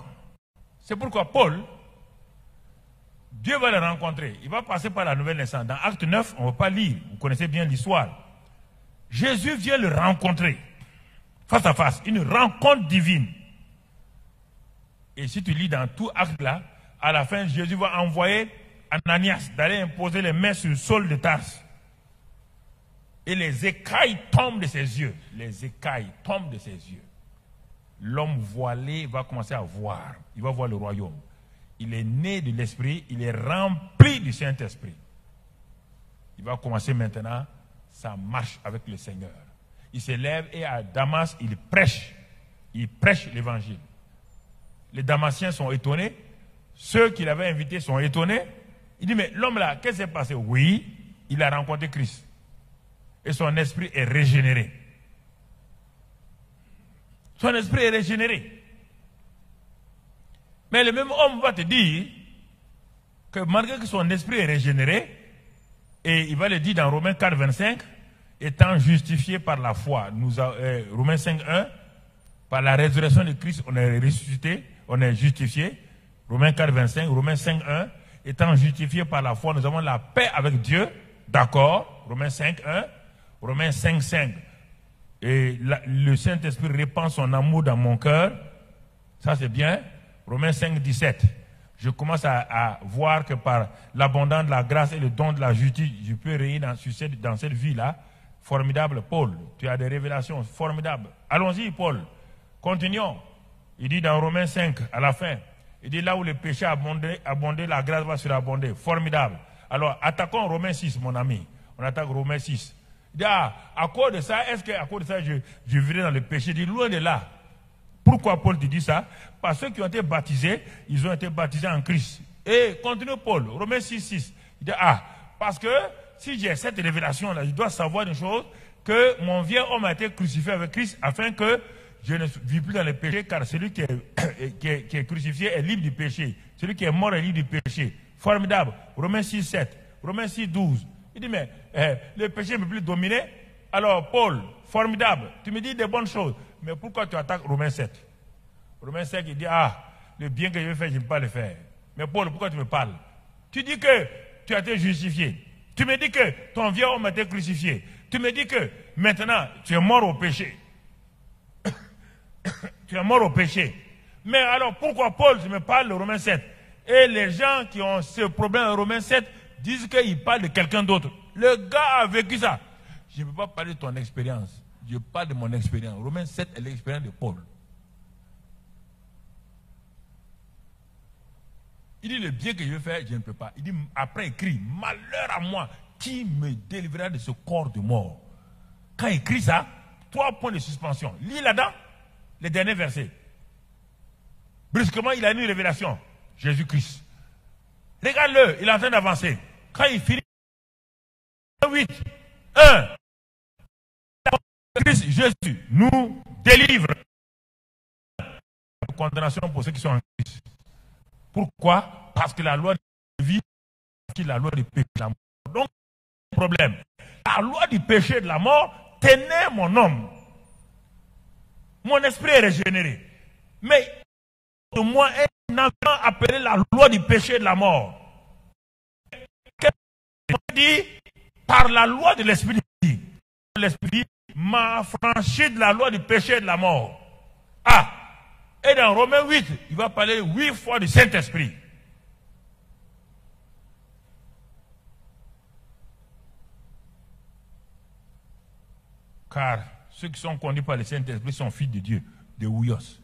c'est pourquoi Paul, Dieu va le rencontrer. Il va passer par la nouvelle naissance. Dans Acte 9, on ne va pas lire. Vous connaissez bien l'histoire. Jésus vient le rencontrer. Face à face. Une rencontre divine. Et si tu lis dans tout acte là, à la fin, Jésus va envoyer Ananias d'aller imposer les mains sur Saul de Tarse. Et les écailles tombent de ses yeux. Les écailles tombent de ses yeux. L'homme voilé va commencer à voir. Il va voir le royaume. Il est né de l'esprit, il est rempli du Saint-Esprit. Il va commencer maintenant sa marche avec le Seigneur. Il se lève et à Damas, il prêche l'évangile. Les Damasiens sont étonnés. Ceux qui l'avaient invité sont étonnés. Il dit, mais l'homme là, qu'est-ce qui s'est passé? Oui, il a rencontré Christ. Et son esprit est régénéré. Son esprit est régénéré. Mais le même homme va te dire que malgré que son esprit est régénéré, et il va le dire dans Romains 4, 25, étant justifié par la foi, Romains 5, 1, par la résurrection de Christ, on est ressuscité, on est justifié. Romains 4, 25, Romains 5, 1, étant justifié par la foi, nous avons la paix avec Dieu, d'accord, Romains 5, 1, Romains 5, 5, et le Saint-Esprit répand son amour dans mon cœur, ça c'est bien, Romains 5, 17. Je commence à voir que par l'abondance de la grâce et le don de la justice, je peux régner dans cette vie-là. Formidable, Paul. Tu as des révélations formidables. Allons-y, Paul. Continuons. Il dit dans Romains 5, à la fin, il dit là où le péché a abondé, la grâce va surabonder. Formidable. Alors, attaquons Romains 6, mon ami. On attaque Romains 6. Il dit, à cause de ça, est-ce qu'à cause de ça, je vivrai dans le péché? Il dit, loin de là. Pourquoi Paul te dit ça? Parce que ceux qui ont été baptisés, ils ont été baptisés en Christ. Et continue Paul, Romains 6, 6. Il dit, parce que si j'ai cette révélation-là, je dois savoir une chose, que mon vieil homme a été crucifié avec Christ, afin que je ne vis plus dans le péché, car celui qui est crucifié est libre du péché. Celui qui est mort est libre du péché. Formidable. Romains 6, 7. Romains 6, 12. Il dit, mais le péché ne peut plus dominer. Alors, Paul, formidable. Tu me dis des bonnes choses. Mais pourquoi tu attaques Romains 7? Romains 7, il dit, le bien que je vais faire, je ne peux pas le faire. Mais Paul, pourquoi tu me parles? Tu dis que tu as été justifié. Tu me dis que ton vieux homme a été crucifié. Tu me dis que maintenant, tu es mort au péché. Tu es mort au péché. Mais alors, pourquoi Paul, tu me parles de Romains 7? Et les gens qui ont ce problème de Romains 7 disent qu'il parle de quelqu'un d'autre. Le gars a vécu ça. Je ne peux pas parler de ton expérience. Je parle de mon expérience. Romains 7 est l'expérience de Paul. Il dit, le bien que je veux faire, je ne peux pas. Il dit, après, il crie, malheur à moi, qui me délivrera de ce corps de mort? Quand il crie ça, 3 points de suspension. Lis là-dedans les derniers versets. Brusquement, il a une révélation. Jésus-Christ. Regarde-le, il est en train d'avancer. Quand il finit, 8, 1, Christ Jésus nous délivre de condamnation pour ceux qui sont en Christ. Pourquoi? Parce que la loi de vie, c'est la loi du péché de la mort. Donc, problème. La loi du péché et de la mort tenait mon homme. Mon esprit est régénéré. Mais de moi, un enfant appelé la loi du péché et de la mort. Qu'est-ce dit? Par la loi de l'esprit. L'esprit m'a franchi de la loi du péché et de la mort. Ah! Et dans Romains 8, il va parler 8 fois du Saint-Esprit. Car ceux qui sont conduits par le Saint-Esprit sont fils de Dieu, de Ouyos.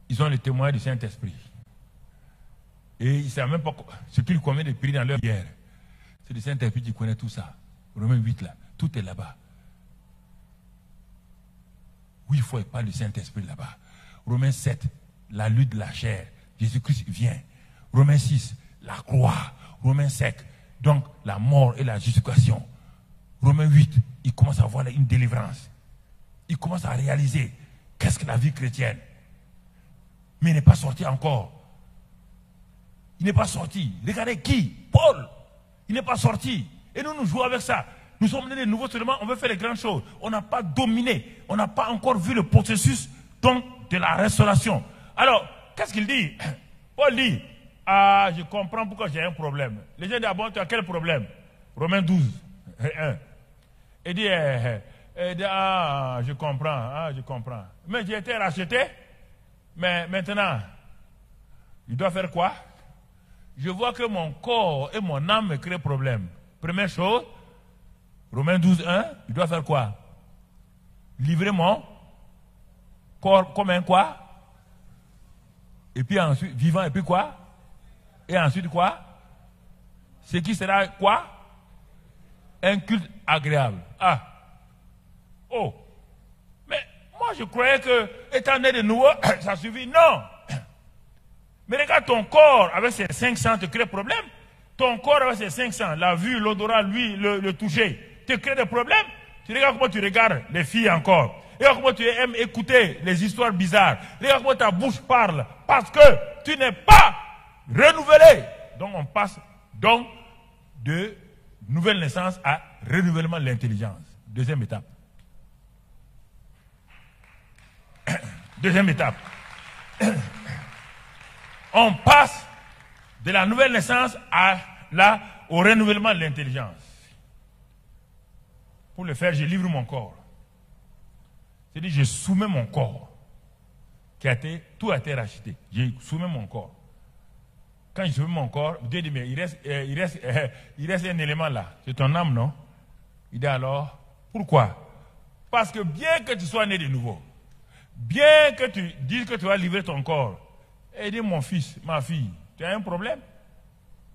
Ils ont le témoin du Saint-Esprit. Et ils ne savent même pas ce qu'il convient de prier dans leur prière. C'est le Saint-Esprit qui connaît tout ça. Romains 8 là, tout est là-bas. 8 fois il parle du Saint-Esprit là-bas. Romains 7, la lutte de la chair. Jésus-Christ vient. Romains 6, la croix. Romains 7, donc la mort et la justification. Romains 8, il commence à avoir une délivrance. Il commence à réaliser qu'est-ce que la vie chrétienne. Mais il n'est pas sorti encore. Il n'est pas sorti. Regardez qui? Paul. Il n'est pas sorti. Et nous jouons avec ça. Nous sommes nés de nouveau seulement, on veut faire les grandes choses. On n'a pas dominé. On n'a pas encore vu le processus donc, de la restauration. Alors, qu'est-ce qu'il dit? Paul dit, ah, je comprends pourquoi j'ai un problème. Les gens disent, ah bon, tu as quel problème? Romains 12, 1. Il dit, ah, je comprends. Mais j'ai été racheté, mais maintenant, il doit faire quoi? Je vois que mon corps et mon âme me créent problème. Première chose, Romains 12, 1, il doit faire quoi? Livrer mon corps comme un quoi? Et puis ensuite, vivant, et puis quoi? Et ensuite quoi? Ce qui sera quoi? Un culte agréable. Ah. Oh. Mais moi je croyais que, étant né de nouveau, ça suffit. Non. Mais regarde ton corps avec ses 5 sens te crée problème. Ton corps avec ses 5 sens, la vue, l'odorat, lui, le toucher, te crée des problèmes. Tu regardes comment tu regardes les filles encore. Regarde comment tu aimes écouter les histoires bizarres. Regarde comment ta bouche parle. Parce que tu n'es pas renouvelé. Donc on passe donc de nouvelle naissance à renouvellement de l'intelligence. Deuxième étape. Deuxième étape. On passe de la nouvelle naissance au renouvellement de l'intelligence. Pour le faire, je livre mon corps. C'est-à-dire, je soumets mon corps. Tout a été racheté. Je soumets mon corps. Quand je soumets mon corps, Dieu dit, mais il reste un élément là. C'est ton âme, non? Il dit alors, pourquoi? Parce que bien que tu sois né de nouveau, bien que tu dises que tu vas livrer ton corps, et dit, mon fils, ma fille, tu as un problème?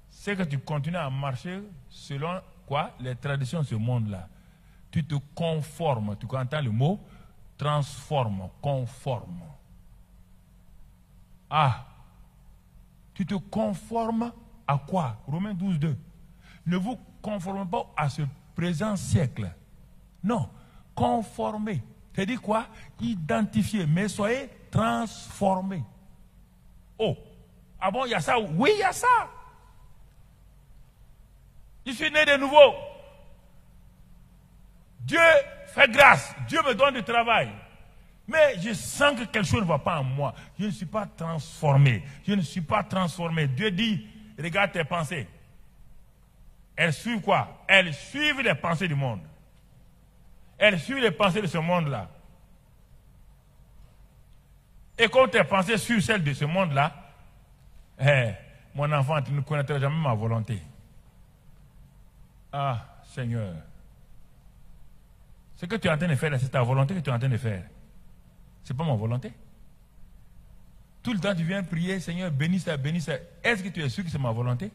C'est que tu continues à marcher selon quoi? Les traditions de ce monde-là. Tu te conformes, tu entends le mot? Transforme, conforme. Ah, tu te conformes à quoi? Romains 12, 2. Ne vous conformez pas à ce présent siècle. Non, conformez. C'est-à-dire quoi? Identifier, mais soyez transformés. Oh, ah bon, il y a ça? Oui, il y a ça. Je suis né de nouveau. Dieu fait grâce. Dieu me donne du travail. Mais je sens que quelque chose ne va pas en moi. Je ne suis pas transformé. Je ne suis pas transformé. Dieu dit, regarde tes pensées. Elles suivent quoi? Elles suivent les pensées du monde. Elles suivent les pensées de ce monde-là. Et quand tes pensées suivent celles de ce monde-là, mon enfant, tu ne connaîtras jamais ma volonté. Ah, Seigneur. Ce que tu es en train de faire, c'est ta volonté que tu es en train de faire. Ce n'est pas ma volonté. Tout le temps, tu viens prier, Seigneur, bénis ça, bénis ça. Est-ce que tu es sûr que c'est ma volonté?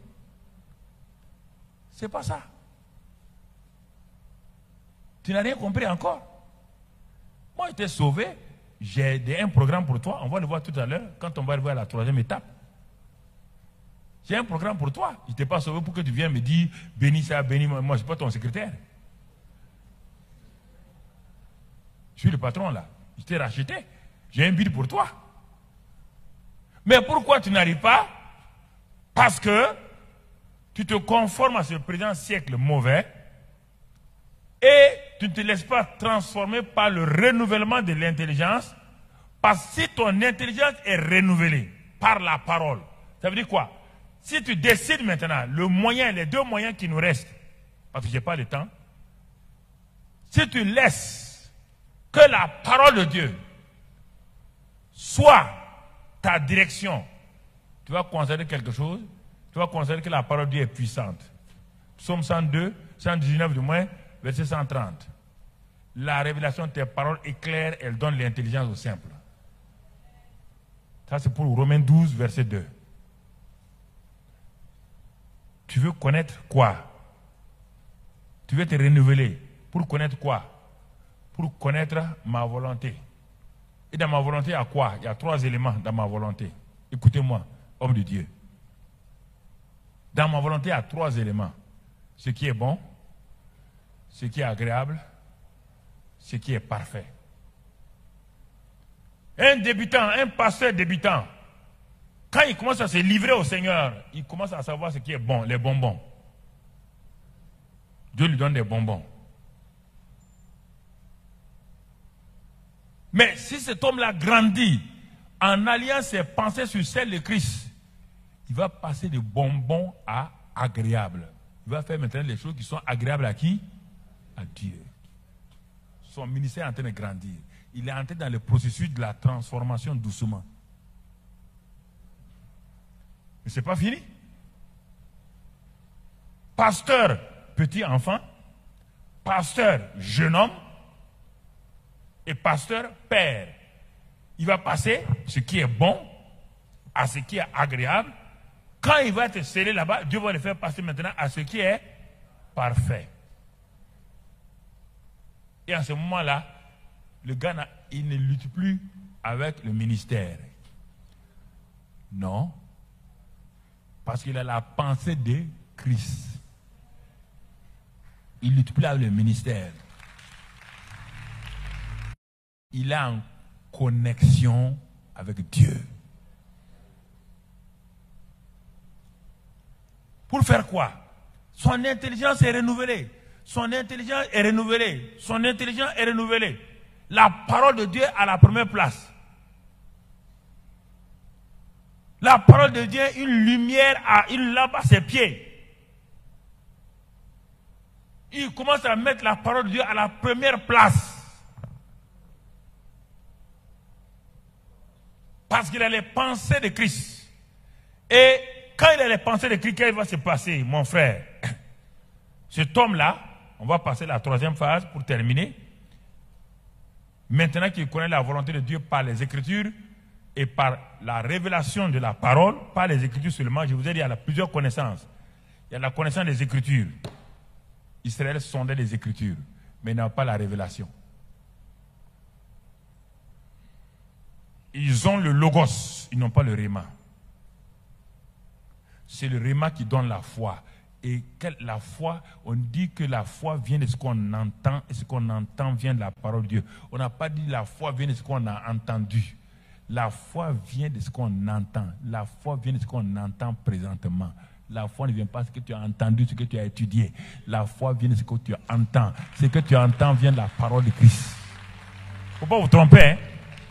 C'est pas ça. Tu n'as rien compris encore. Moi, je t'ai sauvé. J'ai un programme pour toi. On va le voir tout à l'heure, quand on va arriver à la 3e étape. J'ai un programme pour toi. Je ne t'ai pas sauvé pour que tu viennes me dire, bénis ça, bénis moi. Moi, je ne suis pas ton secrétaire. Je suis le patron là. Je t'ai racheté. J'ai un but pour toi. Mais pourquoi tu n'arrives pas? Parce que tu te conformes à ce présent siècle mauvais et tu ne te laisses pas transformer par le renouvellement de l'intelligence. Parce que si ton intelligence est renouvelée par la parole, ça veut dire quoi? Si tu décides maintenant, le moyen, les deux moyens qui nous restent, parce que je n'ai pas le temps, si tu laisses que la parole de Dieu soit ta direction, tu vas considérer quelque chose, tu vas considérer que la parole de Dieu est puissante. Psaume 102, 119 du moins, verset 130. La révélation de tes paroles est claire, elle donne l'intelligence au simple. Ça c'est pour Romains 12, verset 2. Tu veux connaître quoi? Tu veux te renouveler. Pour connaître quoi? Pour connaître ma volonté. Et dans ma volonté, il y a quoi? Il y a 3 éléments dans ma volonté. Écoutez-moi, homme de Dieu. Dans ma volonté, il y a 3 éléments. Ce qui est bon, ce qui est agréable, ce qui est parfait. Un débutant, un pasteur débutant, quand il commence à se livrer au Seigneur, il commence à savoir ce qui est bon, les bonbons. Dieu lui donne des bonbons. Mais si cet homme-là grandit en alliant ses pensées sur celles de Christ, il va passer de bonbons à agréables. Il va faire maintenant les choses qui sont agréables à qui? À Dieu. Son ministère est en train de grandir. Il est entré dans le processus de la transformation doucement. Mais ce n'est pas fini. Pasteur petit enfant, pasteur jeune homme et pasteur père. Il va passer ce qui est bon à ce qui est agréable. Quand il va être scellé là-bas, Dieu va le faire passer maintenant à ce qui est parfait. Et à ce moment-là, le gars, il ne lutte plus avec le ministère. Non. Parce qu'il a la pensée de Christ. Il ne lutte plus avec le ministère. Il est en connexion avec Dieu. Pour faire quoi? Son intelligence est renouvelée. Son intelligence est renouvelée. Son intelligence est renouvelée. La parole de Dieu à la première place. La parole de Dieu est une lumière, une lampe à ses pieds. Il commence à mettre la parole de Dieu à la première place. Parce qu'il a les pensées de Christ. Et quand il a les pensées de Christ, qu'est-ce qui va se passer, mon frère? Cet homme-là, on va passer à la 3e phase pour terminer. Maintenant qu'il connaît la volonté de Dieu par les Écritures et par la révélation de la parole, pas les Écritures seulement, je vous ai dit, il y a plusieurs connaissances. Il y a la connaissance des Écritures. Israël sondait les Écritures, mais n'a pas la révélation. Ils ont le logos, ils n'ont pas le réma. C'est le réma qui donne la foi. Et la foi, on dit que la foi vient de ce qu'on entend, et ce qu'on entend vient de la parole de Dieu. On n'a pas dit la foi vient de ce qu'on a entendu. La foi vient de ce qu'on entend. La foi vient de ce qu'on entend présentement. La foi ne vient pas de ce que tu as entendu, ce que tu as étudié. La foi vient de ce que tu entends. Ce que tu entends vient de la parole de Christ. Il ne faut pas vous tromper. Hein?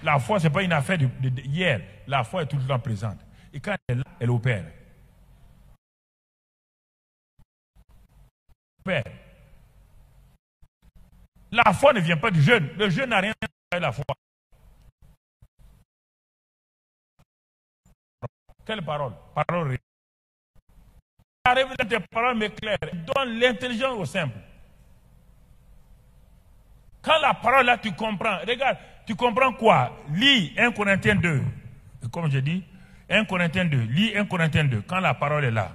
La foi, ce n'est pas une affaire d'hier. La foi est tout le temps présente. Et quand elle est là, elle opère. La foi ne vient pas du jeûne. Le jeûne n'a rien à faire avec la foi. Quelle parole? Parole réelle. La révélation des paroles m'éclaire. Donne l'intelligence au simple. Quand la parole là, tu comprends. Regarde, tu comprends quoi? Lis 1 Corinthiens 2. comme je dis, 1 Corinthiens 2, lis 1 Corinthiens 2, quand la parole est là.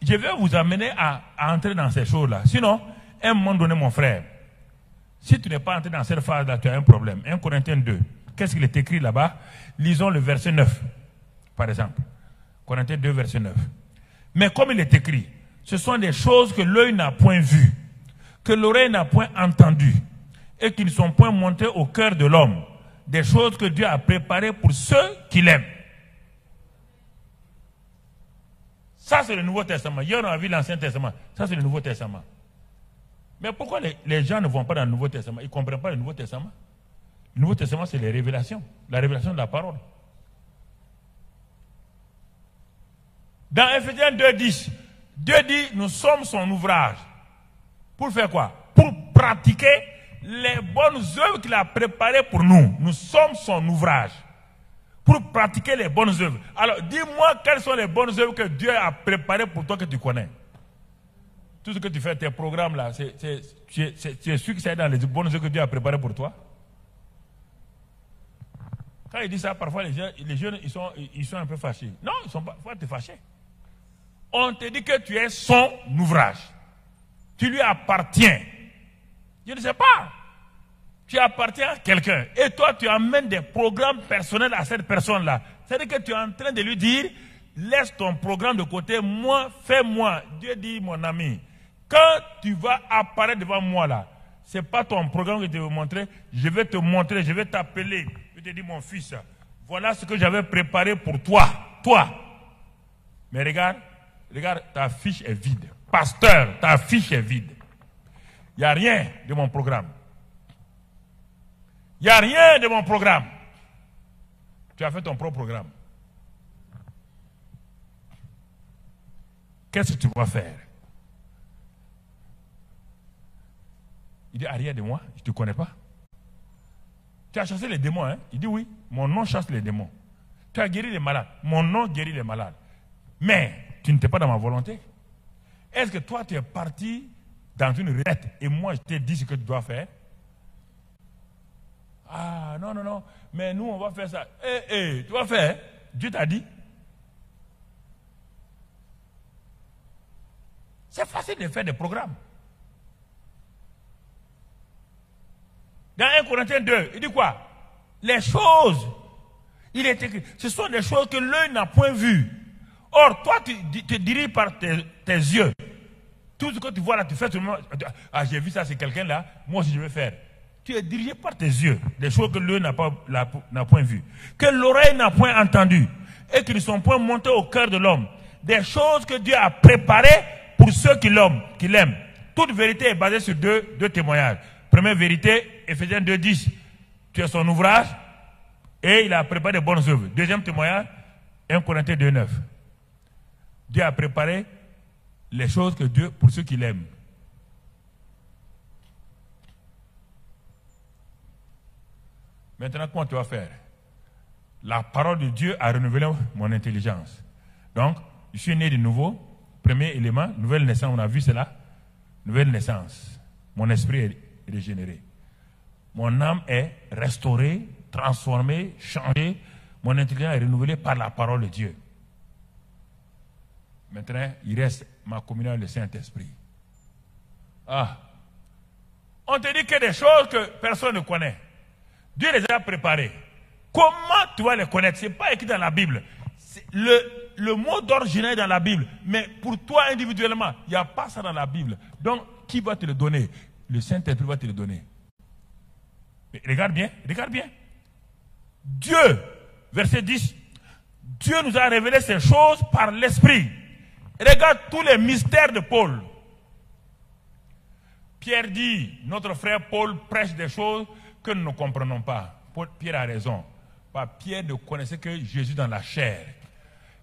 Je vais vous amener à entrer dans ces choses-là. Sinon, à un moment donné, mon frère, si tu n'es pas entré dans cette phase-là, tu as un problème. 1 Corinthiens 2, qu'est-ce qu'il est écrit là-bas? Lisons le verset 9, par exemple. Corinthiens 2, verset 9. Mais comme il est écrit, ce sont des choses que l'œil n'a point vues, que l'oreille n'a point entendues, et qui ne sont point montées au cœur de l'homme. Des choses que Dieu a préparées pour ceux qui l'aiment. Ça, c'est le Nouveau Testament. Hier, on a vu l'Ancien Testament. Ça, c'est le Nouveau Testament. Mais pourquoi les gens ne vont pas dans le Nouveau Testament? Ils ne comprennent pas le Nouveau Testament. Le Nouveau Testament, c'est les révélations. La révélation de la parole. Dans Ephésiens 2:10, Dieu dit, nous sommes son ouvrage. Pour faire quoi? Pour pratiquer les bonnes œuvres qu'il a préparées pour nous. Nous sommes son ouvrage. Pour pratiquer les bonnes œuvres. Alors, dis-moi quelles sont les bonnes œuvres que Dieu a préparées pour toi que tu connais. Tout ce que tu fais, tes programmes là, tu es sûr que c'est dans les bonnes œuvres que Dieu a préparées pour toi? Quand il dit ça, parfois les jeunes ils sont un peu fâchés. Non, ils ne sont pas fâchés. On te dit que tu es son ouvrage. Tu lui appartiens. Je ne sais pas. Tu appartiens à quelqu'un. Et toi, tu amènes des programmes personnels à cette personne-là. C'est-à-dire que tu es en train de lui dire, laisse ton programme de côté, moi, fais-moi. Dieu dit, mon ami, quand tu vas apparaître devant moi là, ce n'est pas ton programme que je vais te montrer, je vais te montrer, je vais t'appeler. Je te dis, mon fils, voilà ce que j'avais préparé pour toi. Toi. Mais regarde, ta fiche est vide. Pasteur, ta fiche est vide. Il n'y a rien de mon programme. Il n'y a rien de mon programme. Tu as fait ton propre programme. Qu'est-ce que tu vas faire? Il dit, arrière de moi, je ne te connais pas. Tu as chassé les démons, hein? Il dit, oui, mon nom chasse les démons. Tu as guéri les malades. Mon nom guérit les malades. Mais tu n'étais pas dans ma volonté. Est-ce que toi, tu es parti dans une retraite et moi, je t'ai dit ce que tu dois faire? Ah, non, mais nous, on va faire ça. Tu vas faire, Dieu t'a dit. C'est facile de faire des programmes. Dans 1 Corinthiens 2, il dit quoi? Les choses, il est écrit, ce sont des choses que l'œil n'a point vues. Or, toi, tu te diriges par tes yeux. Tout ce que tu vois là, tu fais tout le monde. Ah, j'ai vu ça, c'est quelqu'un là, moi aussi je vais faire. Tu es dirigé par tes yeux, des choses que l'œil n'a point vues, que l'oreille n'a point entendues, et qui ne sont point montées au cœur de l'homme. Des choses que Dieu a préparées pour ceux qui l'aiment. Toute vérité est basée sur deux témoignages. Première vérité, Ephésiens 2:10, tu es son ouvrage, et il a préparé de bonnes œuvres. Deuxième témoignage, 1 Corinthiens 2:9. Dieu a préparé les choses que Dieu, pour ceux qui l'aiment. Maintenant, comment tu vas faire? La parole de Dieu a renouvelé mon intelligence. Donc, je suis né de nouveau. Premier élément, nouvelle naissance, on a vu cela. Nouvelle naissance. Mon esprit est régénéré. Mon âme est restaurée, transformée, changée. Mon intelligence est renouvelée par la parole de Dieu. Maintenant, il reste ma communion avec le Saint-Esprit. Ah. On te dit que des choses que personne ne connaît. Dieu les a préparées. Comment tu vas les connaître? Ce n'est pas écrit dans la Bible. Le mot d'origine est dans la Bible. Mais pour toi individuellement, il n'y a pas ça dans la Bible. Donc, qui va te le donner? Le Saint-Esprit va te le donner. Mais regarde bien. Dieu, verset 10, Dieu nous a révélé ces choses par l'Esprit. Regarde tous les mystères de Paul. Pierre dit, notre frère Paul prêche des choses que nous ne comprenons pas. Pierre a raison. Pierre ne connaissait que Jésus dans la chair.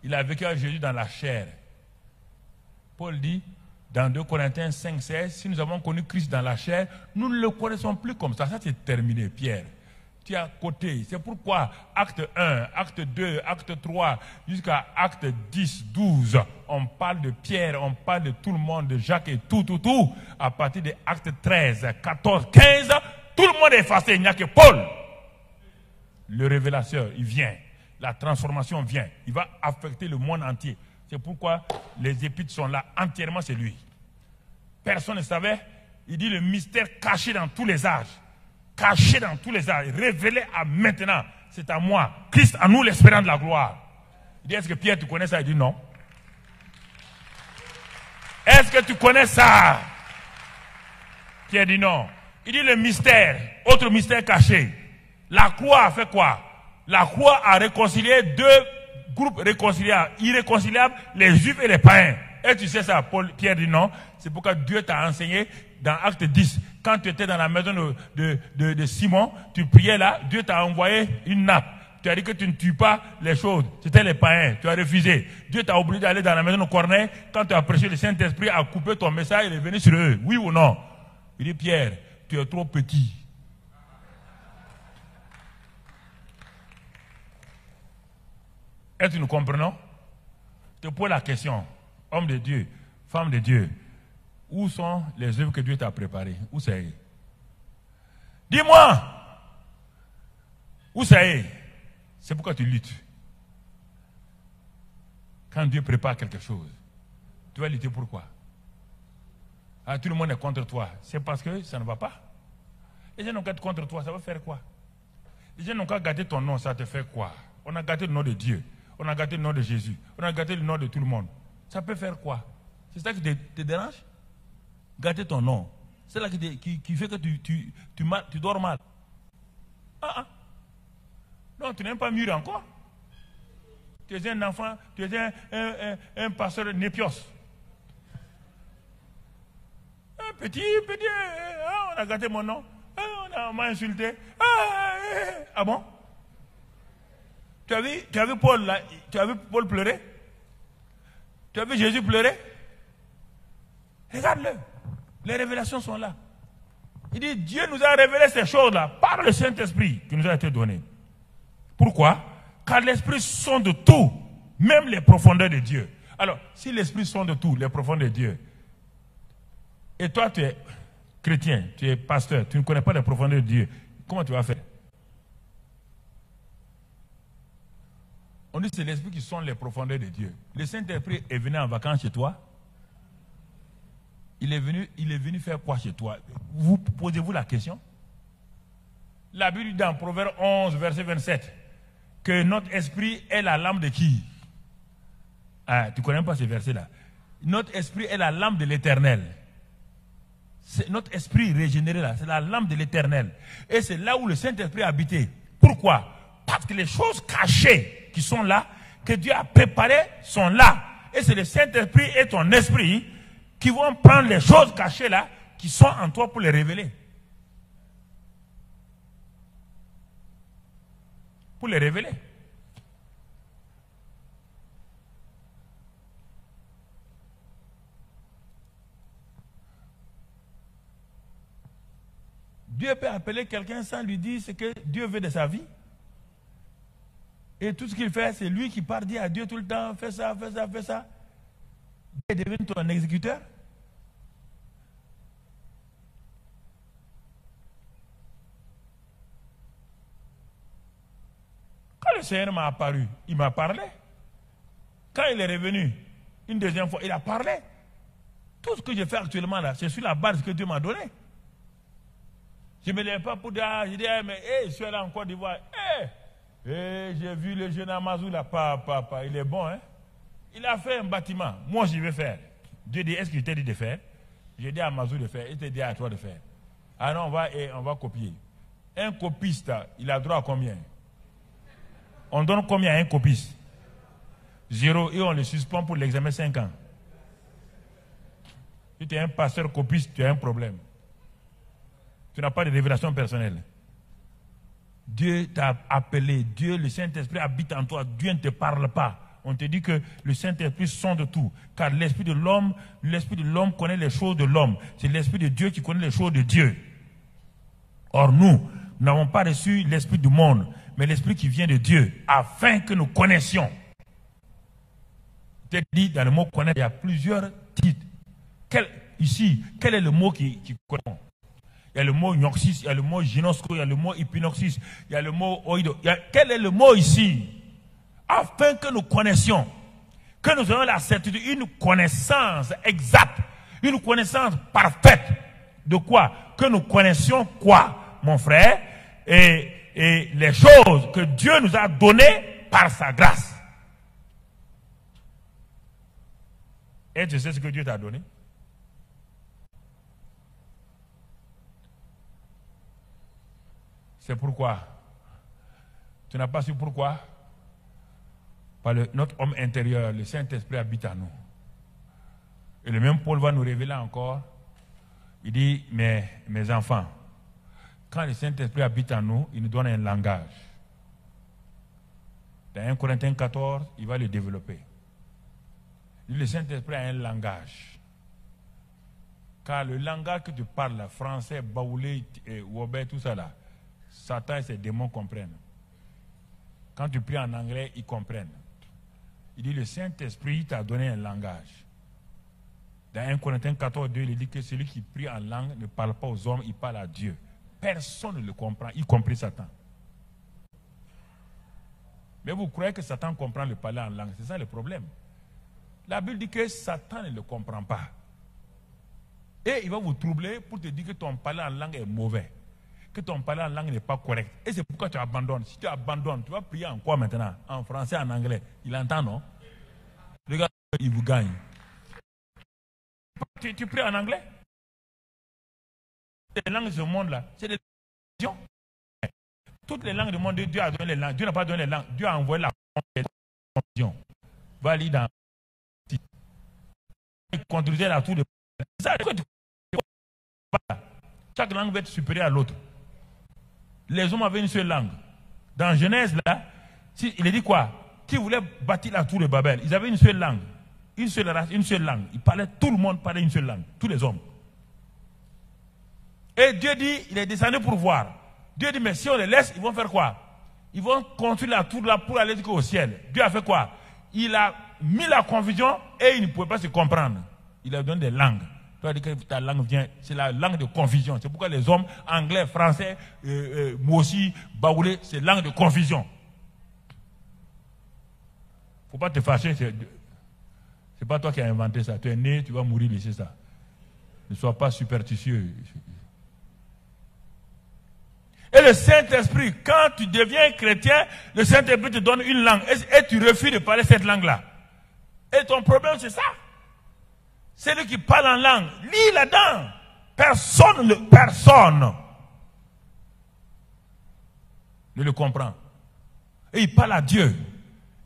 Il a vécu avec Jésus dans la chair. Paul dit, dans 2 Corinthiens 5:16, si nous avons connu Christ dans la chair, nous ne le connaissons plus comme ça. Ça, c'est terminé, Pierre. Tu es à côté. C'est pourquoi acte 1, acte 2, acte 3, jusqu'à acte 10, 12, on parle de Pierre, on parle de tout le monde, de Jacques et tout. À partir de acte 13, 14, 15, tout le monde est effacé. Il n'y a que Paul. Le révélateur, il vient. la transformation vient. Il va affecter le monde entier. C'est pourquoi les épîtres sont là. Entièrement, c'est lui. Personne ne savait. Il dit le mystère caché dans tous les âges. Caché dans tous les âges. Révélé à maintenant. C'est à moi. Christ en nous, l'espérance de la gloire. Il dit, est-ce que Pierre, tu connais ça? Il dit non. Est-ce que tu connais ça? Pierre dit non. Il dit le mystère, autre mystère caché. La croix a fait quoi? La croix a réconcilié deux groupes réconciliables, irréconciliables, les juifs et les païens. Et tu sais ça, Pierre dit non. C'est pourquoi Dieu t'a enseigné dans Acte 10. Quand tu étais dans la maison de Simon, tu priais là, Dieu t'a envoyé une nappe. Tu as dit que tu ne tues pas les choses. C'était les païens. Tu as refusé. Dieu t'a obligé d'aller dans la maison de Corneille. Quand tu as prêché, le Saint-Esprit a coupé ton message, il est venu sur eux. Oui ou non? Il dit, Pierre, tu es trop petit. Est-ce que nous comprenons? Je te pose la question. Homme de Dieu, femme de Dieu, où sont les œuvres que Dieu t'a préparées? Où c'est? Dis-moi! Où c'est? C'est pourquoi tu luttes. Quand Dieu prépare quelque chose, tu vas lutter pourquoi? Ah, tout le monde est contre toi. C'est parce que ça ne va pas. Les gens n'ont qu'à être contre toi, ça va faire quoi? Les gens n'ont qu'à gâter ton nom, ça te fait quoi? On a gâté le nom de Dieu. On a gâté le nom de Jésus. On a gâté le nom de tout le monde. Ça peut faire quoi? C'est ça qui te dérange? Gâter ton nom. C'est là qui fait que tu dors mal. Non, tu n'es pas mûr encore. Tu es un enfant, tu es un pasteur népios. Un petit, on a gâté mon nom. On m'a insulté. Ah bon? Tu as vu Paul là? Tu as vu Paul pleurer? Tu as vu Jésus pleurer? Regarde-le. Les révélations sont là. Il dit, Dieu nous a révélé ces choses-là par le Saint-Esprit qui nous a été donné. Pourquoi? Car l'Esprit sonde tout, même les profondeurs de Dieu. Alors, si l'Esprit sonde tout, les profondeurs de Dieu, et toi tu es chrétien, tu es pasteur, tu ne connais pas les profondeurs de Dieu, comment tu vas faire? On dit que c'est l'Esprit qui sonde les profondeurs de Dieu. Le Saint-Esprit est venu en vacances chez toi. Il est venu faire quoi chez toi? Vous posez-vous la question? La Bible dit dans Proverbe 11, verset 27, que notre esprit est la lampe de qui? Ah, tu ne connais pas ce verset-là. Notre esprit est la lampe de l'Éternel. C'est notre esprit régénéré là, c'est la lampe de l'Éternel. Et c'est là où le Saint-Esprit a habité. Pourquoi? Parce que les choses cachées qui sont là, que Dieu a préparées, sont là. Et c'est le Saint-Esprit et ton esprit qui vont prendre les choses cachées là, qui sont en toi pour les révéler. Pour les révéler. Dieu peut appeler quelqu'un sans lui dire ce que Dieu veut de sa vie. Et tout ce qu'il fait, c'est lui qui part dire à Dieu tout le temps, fais ça, fais ça, fais ça. Dieu est devenu ton exécuteur. Quand le Seigneur m'a apparu, il m'a parlé. Quand il est revenu, une deuxième fois, il a parlé. Tout ce que je fais actuellement là, c'est sur la base que Dieu m'a donné. Je ne me lève pas pour dire, je dis, mais je suis là en Côte d'Ivoire. J'ai vu le jeune Amazou là, papa, il est bon, hein? Il a fait un bâtiment. Moi, je vais faire. Dieu dit, est-ce qu'il t'a dit de faire? J'ai dit à Amazou de faire. Il t'a dit à toi de faire. Ah non, on va copier. Un copiste, il a droit à combien? On donne combien à un copiste? 0, et on le suspend pour l'examen 5 ans. Si tu es un pasteur copiste, tu as un problème. Tu n'as pas de révélation personnelle. Dieu t'a appelé. Dieu, le Saint-Esprit habite en toi. Dieu ne te parle pas. On te dit que le Saint-Esprit sonde tout. Car l'esprit de l'homme connaît les choses de l'homme. C'est l'esprit de Dieu qui connaît les choses de Dieu. Or nous n'avons pas reçu l'esprit du monde, mais l'esprit qui vient de Dieu, afin que nous connaissions. Je te dis, dans le mot connaître, il y a plusieurs titres. Quel est le mot qui connaît? Il y a le mot gnoxis, il y a le mot gynosco, il y a le mot épinoxis, il y a le mot oïdo. Quel est le mot ici? afin que nous connaissions, que nous ayons la certitude, une connaissance exacte, une connaissance parfaite. De quoi? Que nous connaissions quoi, mon frère? Et les choses que Dieu nous a données par sa grâce. Et tu sais ce que Dieu t'a donné? C'est pourquoi. Tu n'as pas su pourquoi? Par notre homme intérieur, le Saint-Esprit habite en nous. Et le même Paul va nous révéler encore. Il dit, mes enfants, quand le Saint-Esprit habite en nous, il nous donne un langage. Dans 1 Corinthiens 14, il va le développer. Le Saint-Esprit a un langage. Car le langage que tu parles, là, français, baoulé, wobé, tout ça là, Satan et ses démons comprennent. Quand tu pries en anglais, ils comprennent. Il dit, le Saint-Esprit t'a donné un langage. Dans 1 Corinthiens 14, 2, il dit que celui qui prie en langue ne parle pas aux hommes, il parle à Dieu. Personne ne le comprend, y compris Satan. Mais vous croyez que Satan comprend le parler en langue? C'est ça le problème. La Bible dit que Satan ne le comprend pas. Et il va vous troubler pour te dire que ton parler en langue est mauvais. Que ton parler en langue n'est pas correct. Et c'est pourquoi tu abandonnes. Si tu abandonnes, tu vas prier en quoi maintenant? En français, en anglais. Il entend, non? Regarde, il vous gagne. Tu pries en anglais? Les langues de ce monde-là, c'est des langues. Toutes les langues du monde, Dieu a donné les langues. Dieu n'a pas donné les langues. Dieu a envoyé la confusion. Va lire dans. Il conduisait la tour de. Ça, chaque langue va être supérieure à l'autre. Les hommes avaient une seule langue. Dans Genèse, là, il a dit quoi? Qui voulait bâtir la tour de Babel? Ils avaient une seule langue. Une seule race, une seule langue. Ils parlaient, tout le monde parlait une seule langue. Tous les hommes. Et Dieu dit, il est descendu pour voir. Dieu dit, mais si on les laisse, ils vont faire quoi? Ils vont construire la tour là pour aller jusqu'au ciel. Dieu a fait quoi? Il a mis la confusion et ils ne pouvaient pas se comprendre. Il a donné des langues. Tu as dit que ta langue vient, c'est la langue de confusion. C'est pourquoi les hommes, anglais, français, moi aussi, baoulé, c'est langue de confusion. Il ne faut pas te fâcher. C'est pas toi qui as inventé ça. Tu es né, tu vas mourir, c'est ça. Ne sois pas superstitieux. Et le Saint-Esprit, quand tu deviens chrétien, le Saint-Esprit te donne une langue. Et tu refuses de parler cette langue-là. Et ton problème, c'est ça. C'est lui qui parle en langue. Lis là-dedans. Personne ne le comprend. Et il parle à Dieu.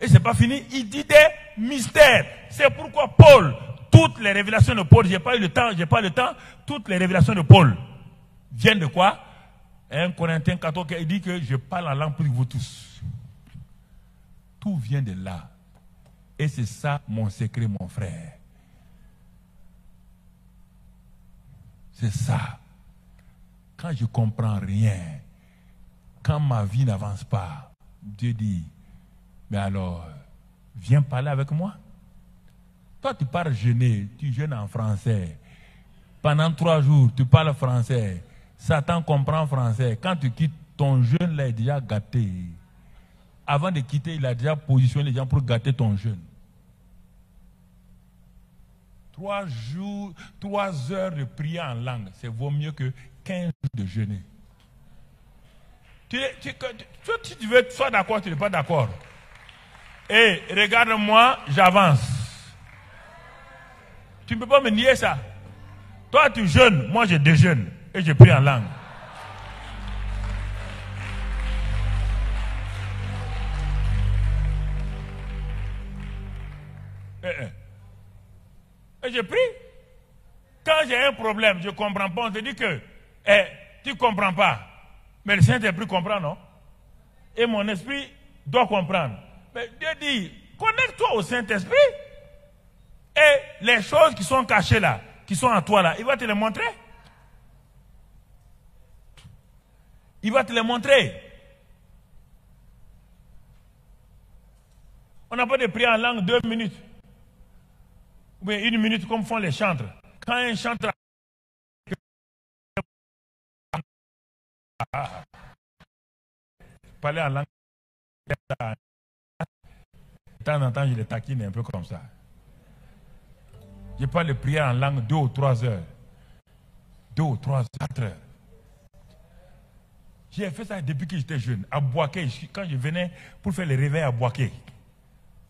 Et c'est pas fini. Il dit des mystères. C'est pourquoi Paul, toutes les révélations de Paul, j'ai pas le temps, toutes les révélations de Paul viennent de quoi? 1 Corinthiens 14, il dit que je parle en langue pour vous tous. Tout vient de là. Et c'est ça mon secret, mon frère. C'est ça. Quand je ne comprends rien, quand ma vie n'avance pas, Dieu dit, mais alors, viens parler avec moi. Toi, tu parles jeûner, tu jeûnes en français. Pendant 3 jours, tu parles français. Satan comprend français. Quand tu quittes, ton jeûne là est déjà gâté. Avant de quitter, il a déjà positionné les gens pour gâter ton jeûne. 3 jours, 3 heures de prière en langue, c'est vaut mieux que 15 jours de jeûner. Si tu veux, sois d'accord, tu n'es pas d'accord. Et regarde-moi, j'avance. Tu ne peux pas me nier ça. Toi, tu jeûnes, moi je déjeune. Et je prie en langue. Et je prie. Quand j'ai un problème, je ne comprends pas, on te dit que tu ne comprends pas. Mais le Saint-Esprit comprend, non? Et mon esprit doit comprendre. Mais Dieu dit, connecte-toi au Saint-Esprit. Et les choses qui sont cachées là, qui sont en toi là, il va te les montrer. Il va te les montrer. On n'a pas de prière en langue 2 minutes. Ou bien 1 minute comme font les chantres. Quand un chantre parler en langue, temps en temps, je les taquine un peu comme ça. Je parle de prière en langue 2 ou 3 heures. 2 ou 3, 4 heures. J'ai fait ça depuis que j'étais jeune. À Boaké, quand je venais pour faire les réveils à Boaké,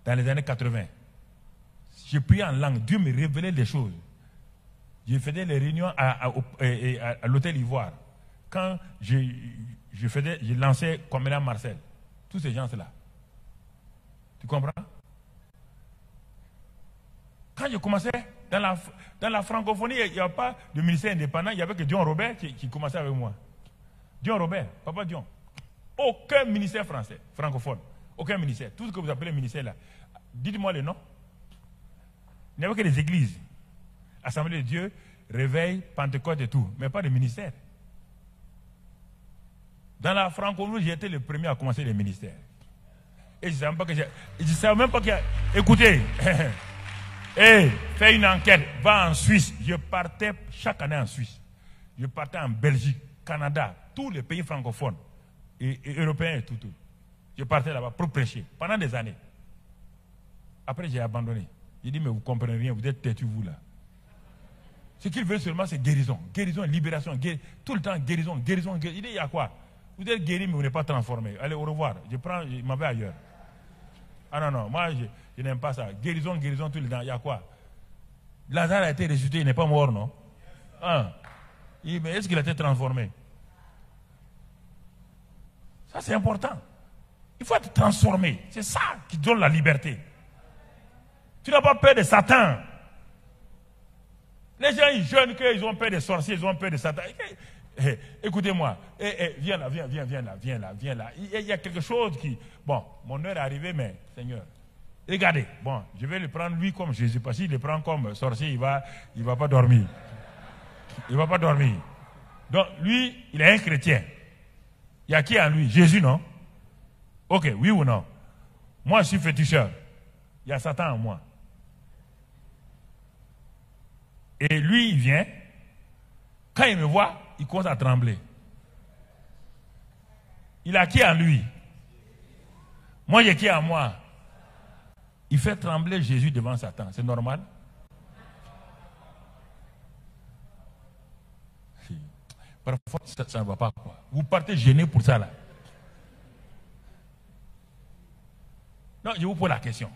dans les années 80, je priais en langue. Dieu me révélait des choses. Je faisais les réunions à l'hôtel Ivoire. Quand je lançais Comédien Marcel. Tous ces gens-là. Tu comprends? Quand je commençais dans la francophonie, il n'y a pas de ministère indépendant. Il n'y avait que Dion Robert qui commençait avec moi. Dion Robert, Papa Dion. Aucun ministère français, francophone. Aucun ministère. Tout ce que vous appelez ministère là. Dites-moi le nom. Il n'y avait que des églises. Assemblée de Dieu, Réveil, Pentecôte et tout. Mais pas de ministère. Dans la francophonie, j'ai été le premier à commencer les ministères. Et je ne savais même pas qu'il y a... Écoutez, fais une enquête, va en Suisse. Je partais chaque année en Suisse. Je partais en Belgique, Canada, tous les pays francophones et européens et tout. Je partais là-bas pour prêcher pendant des années. Après, j'ai abandonné. J'ai dit, mais vous ne comprenez rien, vous êtes têtus, vous là. Ce qu'ils veulent seulement, c'est guérison. Guérison, libération, tout le temps guérison, guérison, guérison. Il dit, il y a quoi? Vous êtes guéri, mais vous n'êtes pas transformé. Allez, au revoir. Je m'en vais ailleurs. Ah non, moi, je n'aime pas ça. Guérison, guérison, tout le temps. Il y a quoi? Lazare a été ressuscité, il n'est pas mort, non? Mais est-ce qu'il a été transformé? Ça, c'est important. Il faut être transformé. C'est ça qui donne la liberté. Tu n'as pas peur de Satan. Les gens, ils jeûnent qu'ils ont peur des sorciers, ils ont peur de Satan. Écoutez-moi. Viens là. Il y a quelque chose qui... Bon, mon heure est arrivée, mais Seigneur, regardez. Bon, je vais le prendre lui comme Jésus. Parce qu'il le prend comme sorcier, il va pas dormir. Il ne va pas dormir. Donc, lui, il est un chrétien. Il y a qui en lui? Jésus, non? Ok, oui ou non? Moi, je suis féticheur. Il y a Satan en moi. Et lui, il vient. Quand il me voit, il commence à trembler. Il a qui en lui? Moi, j'ai qui en moi? Il fait trembler Jésus devant Satan. C'est normal? Parfois, ça ne va pas, quoi. Vous partez gêné pour ça, là. Non, je vous pose la question.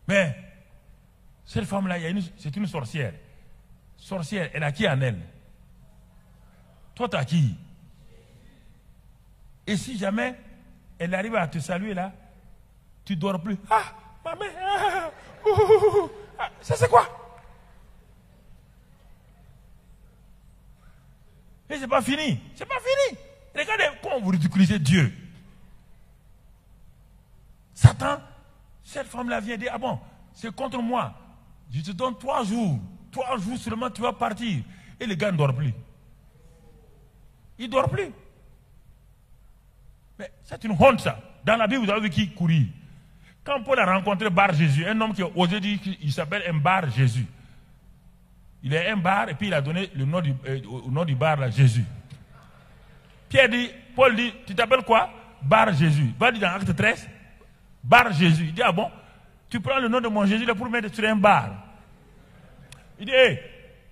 Mais, cette femme-là, c'est une sorcière. Sorcière, elle a qui en elle? Toi, tu as qui? Et si jamais elle arrive à te saluer, là, tu ne dors plus. Ma mère, ça c'est quoi? Et c'est pas fini. C'est pas fini. Regardez comment vous ridiculisez Dieu. Satan, cette femme-là vient dire, bon, c'est contre moi. Je te donne 3 jours. 3 jours seulement, tu vas partir. Et le gars ne dort plus. Il ne dort plus. Mais c'est une honte, ça. Dans la Bible, vous avez vu qui courir. Quand Paul a rencontré Bar Jésus, un homme qui a osé dire qu'il s'appelle un Bar Jésus. Il est un bar et puis il a donné le nom au nom du bar là, Jésus. Paul dit, tu t'appelles quoi? Bar Jésus. Va dire dans Acte 13, Bar Jésus. Il dit, bon, tu prends le nom de mon Jésus là pour mettre sur un bar. Il dit,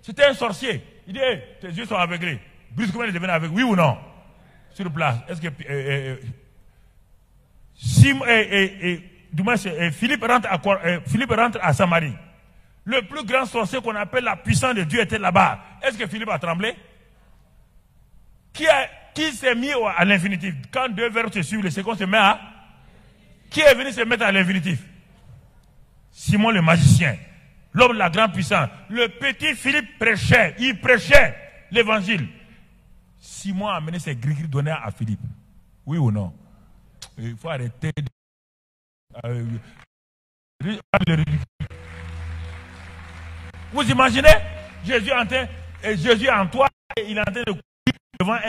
c'était un sorcier. Il dit, tes yeux sont aveuglés. Brusquement, il devient aveugle, oui ou non? Sur place. Est-ce que Philippe rentre à Samarie. Le plus grand sorcier qu'on appelle la puissance de Dieu était là-bas. Est-ce que Philippe a tremblé? Qui s'est mis à l'infinitif? Quand 2 verbes se suivent, le second se met à... Qui est venu se mettre à l'infinitif? Simon le magicien, l'homme de la grande puissance. Le petit Philippe prêchait, il prêchait l'évangile. Simon a amené ses gris-gris donnés à Philippe. Oui ou non? Il faut arrêter Vous imaginez Jésus en toi, il est en train de courir devant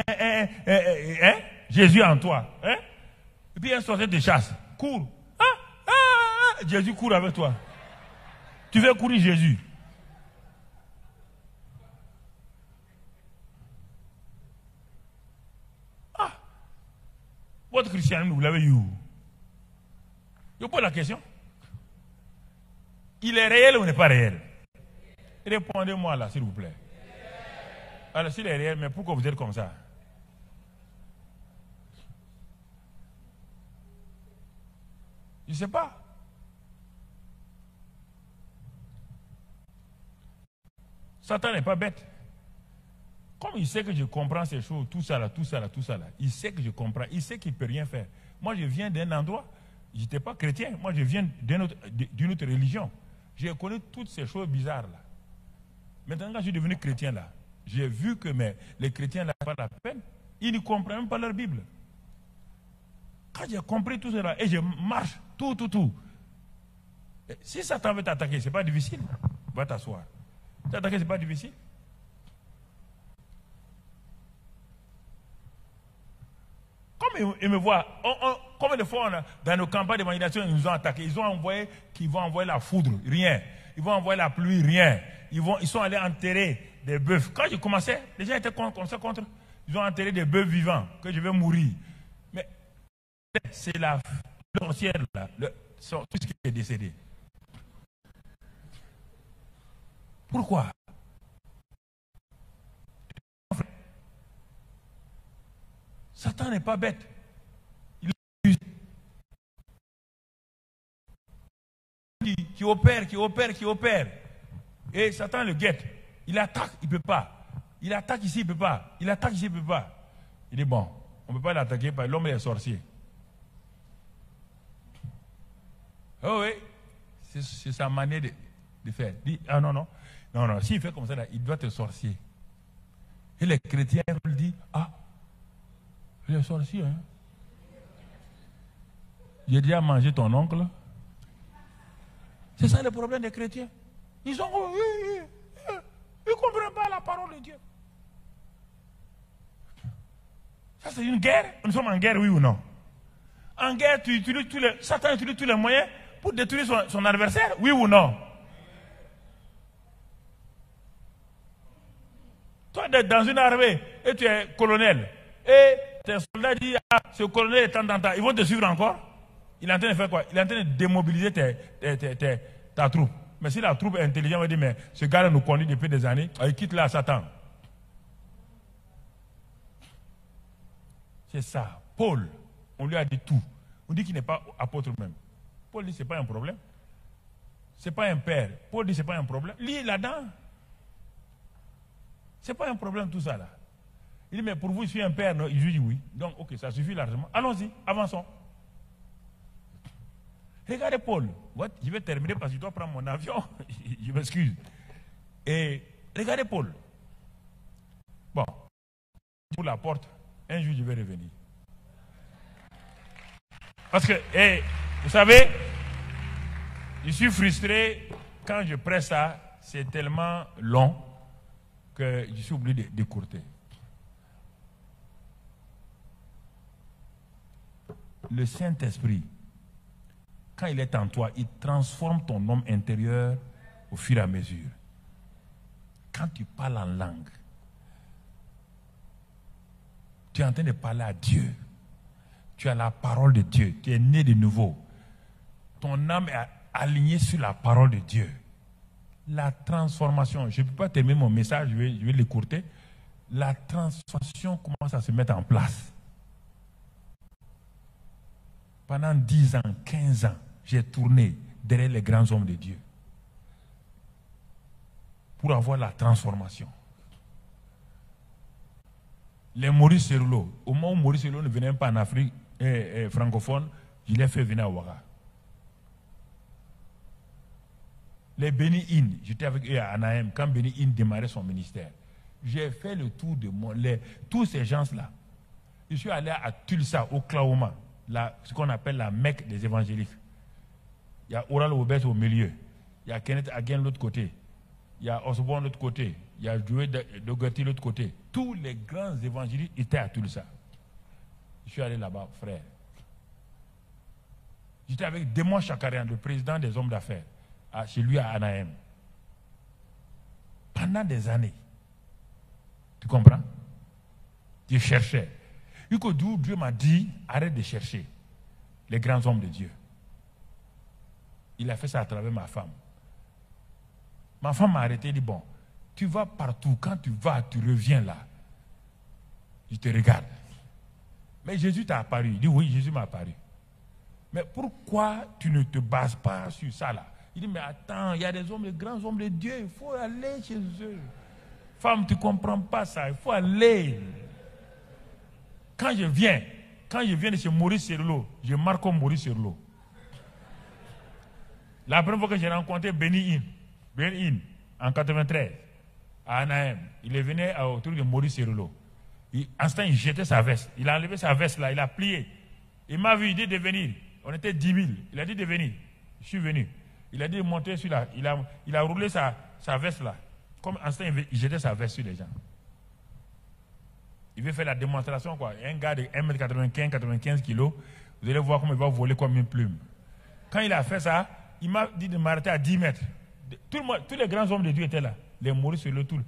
Jésus en toi. Et puis un sorcier de chasse. Cours. Jésus court avec toi. Tu veux courir Jésus. Votre christianisme, vous l'avez eu où? Je pose la question. Il est réel ou n'est pas réel? Répondez-moi là, s'il vous plaît. Alors, s'il est réel, mais pourquoi vous êtes comme ça? Je ne sais pas. Satan n'est pas bête. Comme il sait que je comprends ces choses, tout ça là, il sait que je comprends, il sait qu'il ne peut rien faire. Moi, je viens d'un endroit, je n'étais pas chrétien, moi je viens d'une autre religion. J'ai connu toutes ces choses bizarres là. Maintenant, quand je suis devenu chrétien là, j'ai vu que les chrétiens n'ont pas la peine, ils ne comprennent même pas leur Bible. Quand j'ai compris tout cela, et je marche, tout. Si Satan veut t'attaquer, ce n'est pas difficile. Va t'asseoir. T'attaquer, ce n'est pas difficile. Comme ils me voient, combien de fois dans nos campagnes d'évangélisation, ils nous ont attaqués. Ils ont envoyé qu'ils vont envoyer la foudre, rien. Ils vont envoyer la pluie, rien. Ils sont allés enterrer des bœufs. Quand je commençais, les gens étaient contre. Ils ont enterré des bœufs vivants, que je vais mourir. Mais c'est la sorcière, là, tout ce qui est décédé. Pourquoi? Satan n'est pas bête. Il qui opère. Et Satan le guette. Il attaque, il ne peut pas. Il attaque ici, il ne peut pas. Il attaque ici, il ne peut pas. Il dit bon, on ne peut pas l'attaquer parce que l'homme est sorcier. Oh oui, c'est sa manière de faire. Il dit, ah non, s'il fait comme ça, là, il doit être sorcier. Et les chrétiens lui disent, ah, il est sorcier. Hein? J'ai déjà mangé ton oncle. C'est ça le problème des chrétiens. Ils ne comprennent pas la parole de Dieu. Ça, c'est une guerre. Nous sommes en guerre, oui ou non? En guerre, Satan utilise tous les moyens pour détruire son adversaire, oui ou non? Toi, tu es dans une armée et tu es colonel. Et tes soldats disent, ah, ce colonel est tant. Ils vont te suivre encore? Il est en train de faire quoi? Il est en train de démobiliser ta troupe. Mais si la troupe est intelligente, on va dire, mais ce gars-là nous conduit depuis des années, il quitte là Satan. C'est ça. Paul, on lui a dit tout. On dit qu'il n'est pas apôtre même. Paul dit, ce n'est pas un problème. Ce n'est pas un père. Paul dit, ce n'est pas un problème. Lis là-dedans. Ce n'est pas un problème tout ça là. Il dit, mais pour vous, je suis un père. Non? Il dit oui. Donc, ok, ça suffit largement. Allons-y, avançons. Regardez Paul. Je vais terminer parce que je dois prendre mon avion. Je m'excuse. Et regardez Paul. Bon. Pour la porte, un jour je vais revenir. Parce que, vous savez, je suis frustré quand je presse ça. C'est tellement long que je suis obligé d'écourter. Le Saint-Esprit, quand il est en toi, il transforme ton homme intérieur au fur et à mesure. Quand tu parles en langue, tu es en train de parler à Dieu. Tu as la parole de Dieu. Tu es né de nouveau. Ton âme est alignée sur la parole de Dieu. La transformation, je ne peux pas terminer mon message, je vais l'écourter. La transformation commence à se mettre en place. Pendant 10 ans, 15 ans, j'ai tourné derrière les grands hommes de Dieu pour avoir la transformation. Les Maurice Cerullo, au moment où Maurice Cerullo ne venait pas en Afrique francophone, je l'ai fait venir à Ouaga. Les Béni Hinn, j'étais avec eux à Anaheim quand Béni Hinn démarrait son ministère. J'ai fait le tour de tous ces gens-là. Je suis allé à Tulsa, Oklahoma, ce qu'on appelle la Mecque des évangéliques. Il y a Oral Roberts au milieu. Il y a Kenneth Hagin de l'autre côté. Il y a Osborne de l'autre côté. Il y a Joey Dougherty de l'autre côté. Tous les grands évangélistes étaient à Tulsa. Je suis allé là-bas, frère. J'étais avec Démon Chakarian, le président des hommes d'affaires, chez lui à Anaheim. Pendant des années. Tu comprends? Je cherchais. Jusqu'au jour où Dieu m'a dit, arrête de chercher les grands hommes de Dieu. Il a fait ça à travers ma femme. Ma femme m'a arrêté et dit, bon, tu vas partout, quand tu vas, tu reviens là. Je te regarde. Mais Jésus t'a apparu. Il dit, oui, Jésus m'a apparu. Mais pourquoi tu ne te bases pas sur ça là? Il dit, mais attends, il y a des hommes, des grands hommes de Dieu, il faut aller chez eux. Femme, tu ne comprends pas ça, il faut aller. Quand je viens de chez Maurice Serlot, je marque comme Maurice Serlot. La première fois que j'ai rencontré Benny Hinn, en 93, à Anaheim, il est venu autour de Maurice Serlot. En ce temps, il jetait sa veste. Il a enlevé sa veste là, il a plié. Il m'a vu, il dit de venir. On était 10 000. Il a dit de venir. Je suis venu. Il a dit de monter sur là. Il a roulé sa veste là. Comme en ce temps, il jetait sa veste sur les gens. Il veut faire la démonstration, quoi. Un gars de 1m95, 95 kg, vous allez voir comment il va voler comme une plume. Quand il a fait ça, il m'a dit de m'arrêter à 10 mètres. Tous les grands hommes de Dieu étaient là. Les Maurice sur le tour.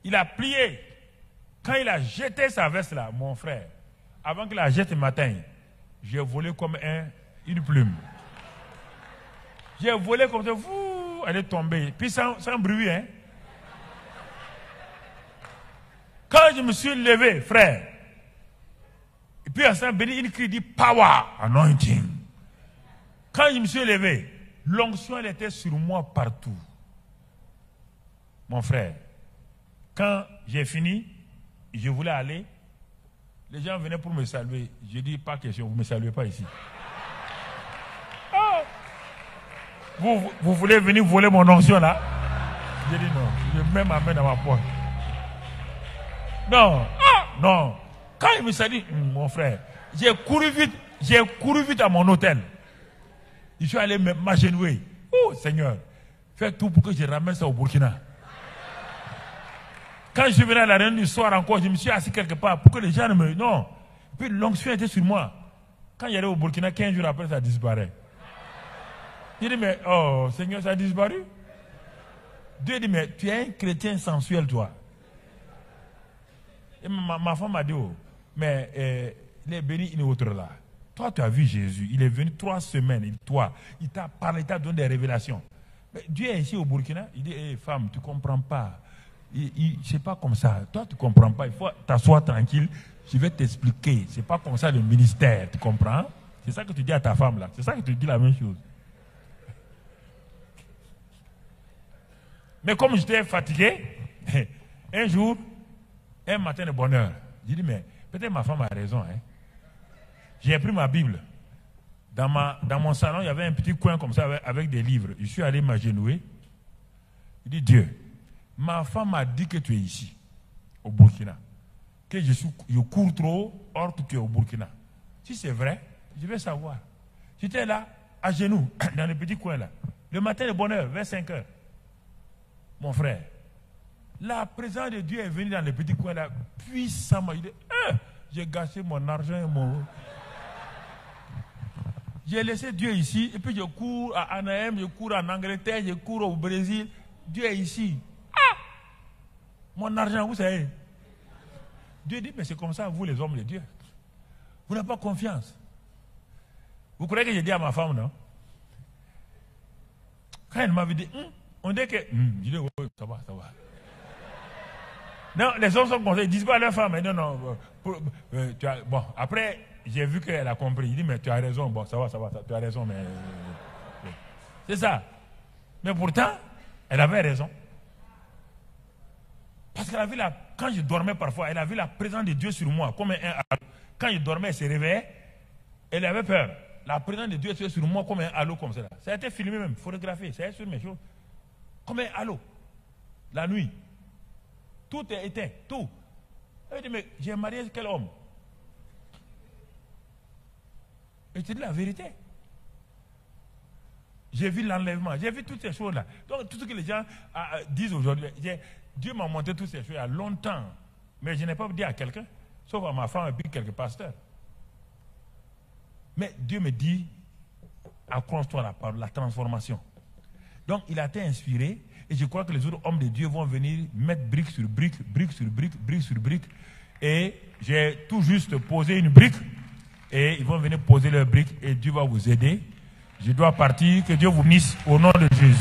Il a plié. Quand il a jeté sa veste là, mon frère, avant qu'il la jette le matin, j'ai volé comme une plume. J'ai volé comme ça, elle est tombée. Puis sans bruit, hein. Quand je me suis levé, frère, et puis à Saint Béni, il crie, dit power, anointing. Quand je me suis levé, l'onction, elle était sur moi partout. Mon frère, quand j'ai fini, je voulais aller, les gens venaient pour me saluer. Je dis, pas question, vous ne me saluez pas ici. Oh. Vous voulez venir voler mon onction là? J'ai dit non, je mets ma main dans ma poche. Non, non. Quand il me salue, mon frère, j'ai couru vite à mon hôtel. Je suis allé m'agenouiller. Oh Seigneur, fais tout pour que je ramène ça au Burkina. Quand je venais à la réunion du soir encore, je me suis assis quelque part pour que les gens ne me... Non. Puis l'onction était sur moi. Quand il allait au Burkina, 15 jours après, ça disparaît. Il dit, mais oh Seigneur, ça a disparu. Dieu dit, mais tu es un chrétien sensuel, toi. Et ma femme m'a dit, oh, mais il est béni, il est autre là. Toi, tu as vu Jésus. Il est venu 3 semaines. Il t'a parlé, il t'a donné des révélations. Mais Dieu est ici au Burkina. Il dit, hey, femme, tu ne comprends pas. C'est pas comme ça. Toi, tu ne comprends pas. Il faut t'asseoir tranquille. Je vais t'expliquer. C'est pas comme ça le ministère. Tu comprends? C'est ça que tu dis à ta femme là. C'est ça que tu dis la même chose. Mais comme j'étais fatigué, un jour, un matin de bonheur, j'ai dit, mais peut-être ma femme a raison. Hein. J'ai pris ma Bible. Dans mon salon, il y avait un petit coin comme ça avec des livres. Je suis allé m'agenouiller. Il dit, Dieu, ma femme m'a dit que tu es ici, au Burkina. Que je cours trop, or que tu es au Burkina. Si c'est vrai, je vais savoir. J'étais là, à genoux, dans le petit coin là. Le matin de bonheur, vers 5 heures. Mon frère, la présence de Dieu est venue dans le petit coin là, puissamment. Il dit, j'ai gâché mon argent et mon... J'ai laissé Dieu ici, et puis je cours à Anaheim, je cours en Angleterre, je cours au Brésil. Dieu est ici. Mon argent, vous savez. Dieu dit, mais c'est comme ça, vous les hommes de Dieu. Vous n'avez pas confiance. Vous croyez que j'ai dit à ma femme, non? Quand elle m'avait dit, on dit que... je dis, oui, ça va, ça va. Non, les hommes sont comme ça, ils disent pas à leur femme, non, non. Bon, après, j'ai vu qu'elle a compris. Il dit, mais tu as raison, bon, ça va, tu as raison, mais... c'est ça. Mais pourtant, elle avait raison. Parce qu'elle a vu quand je dormais parfois, elle a vu la présence de Dieu sur moi, comme un halo. Quand je dormais, elle se réveillait, elle avait peur. La présence de Dieu était sur moi comme un halo, comme ça. Ça a été filmé même, photographié, ça a été sur mes choses. Comme un halo. La nuit. Tout est éteint, tout. Elle dit, mais j'ai marié quel homme? Et je te dis la vérité. J'ai vu l'enlèvement, j'ai vu toutes ces choses-là. Donc, tout ce que les gens disent aujourd'hui, Dieu m'a montré toutes ces choses il y a longtemps. Mais je n'ai pas dit à quelqu'un, sauf à ma femme et puis quelques pasteurs. Mais Dieu me dit, accroche-toi à la parole, la transformation. Donc, il a été inspiré, et je crois que les autres hommes de Dieu vont venir mettre brique sur brique, brique sur brique, brique sur brique. Et j'ai tout juste posé une brique. Et ils vont venir poser leur brique et Dieu va vous aider. Je dois partir. Que Dieu vous bénisse au nom de Jésus.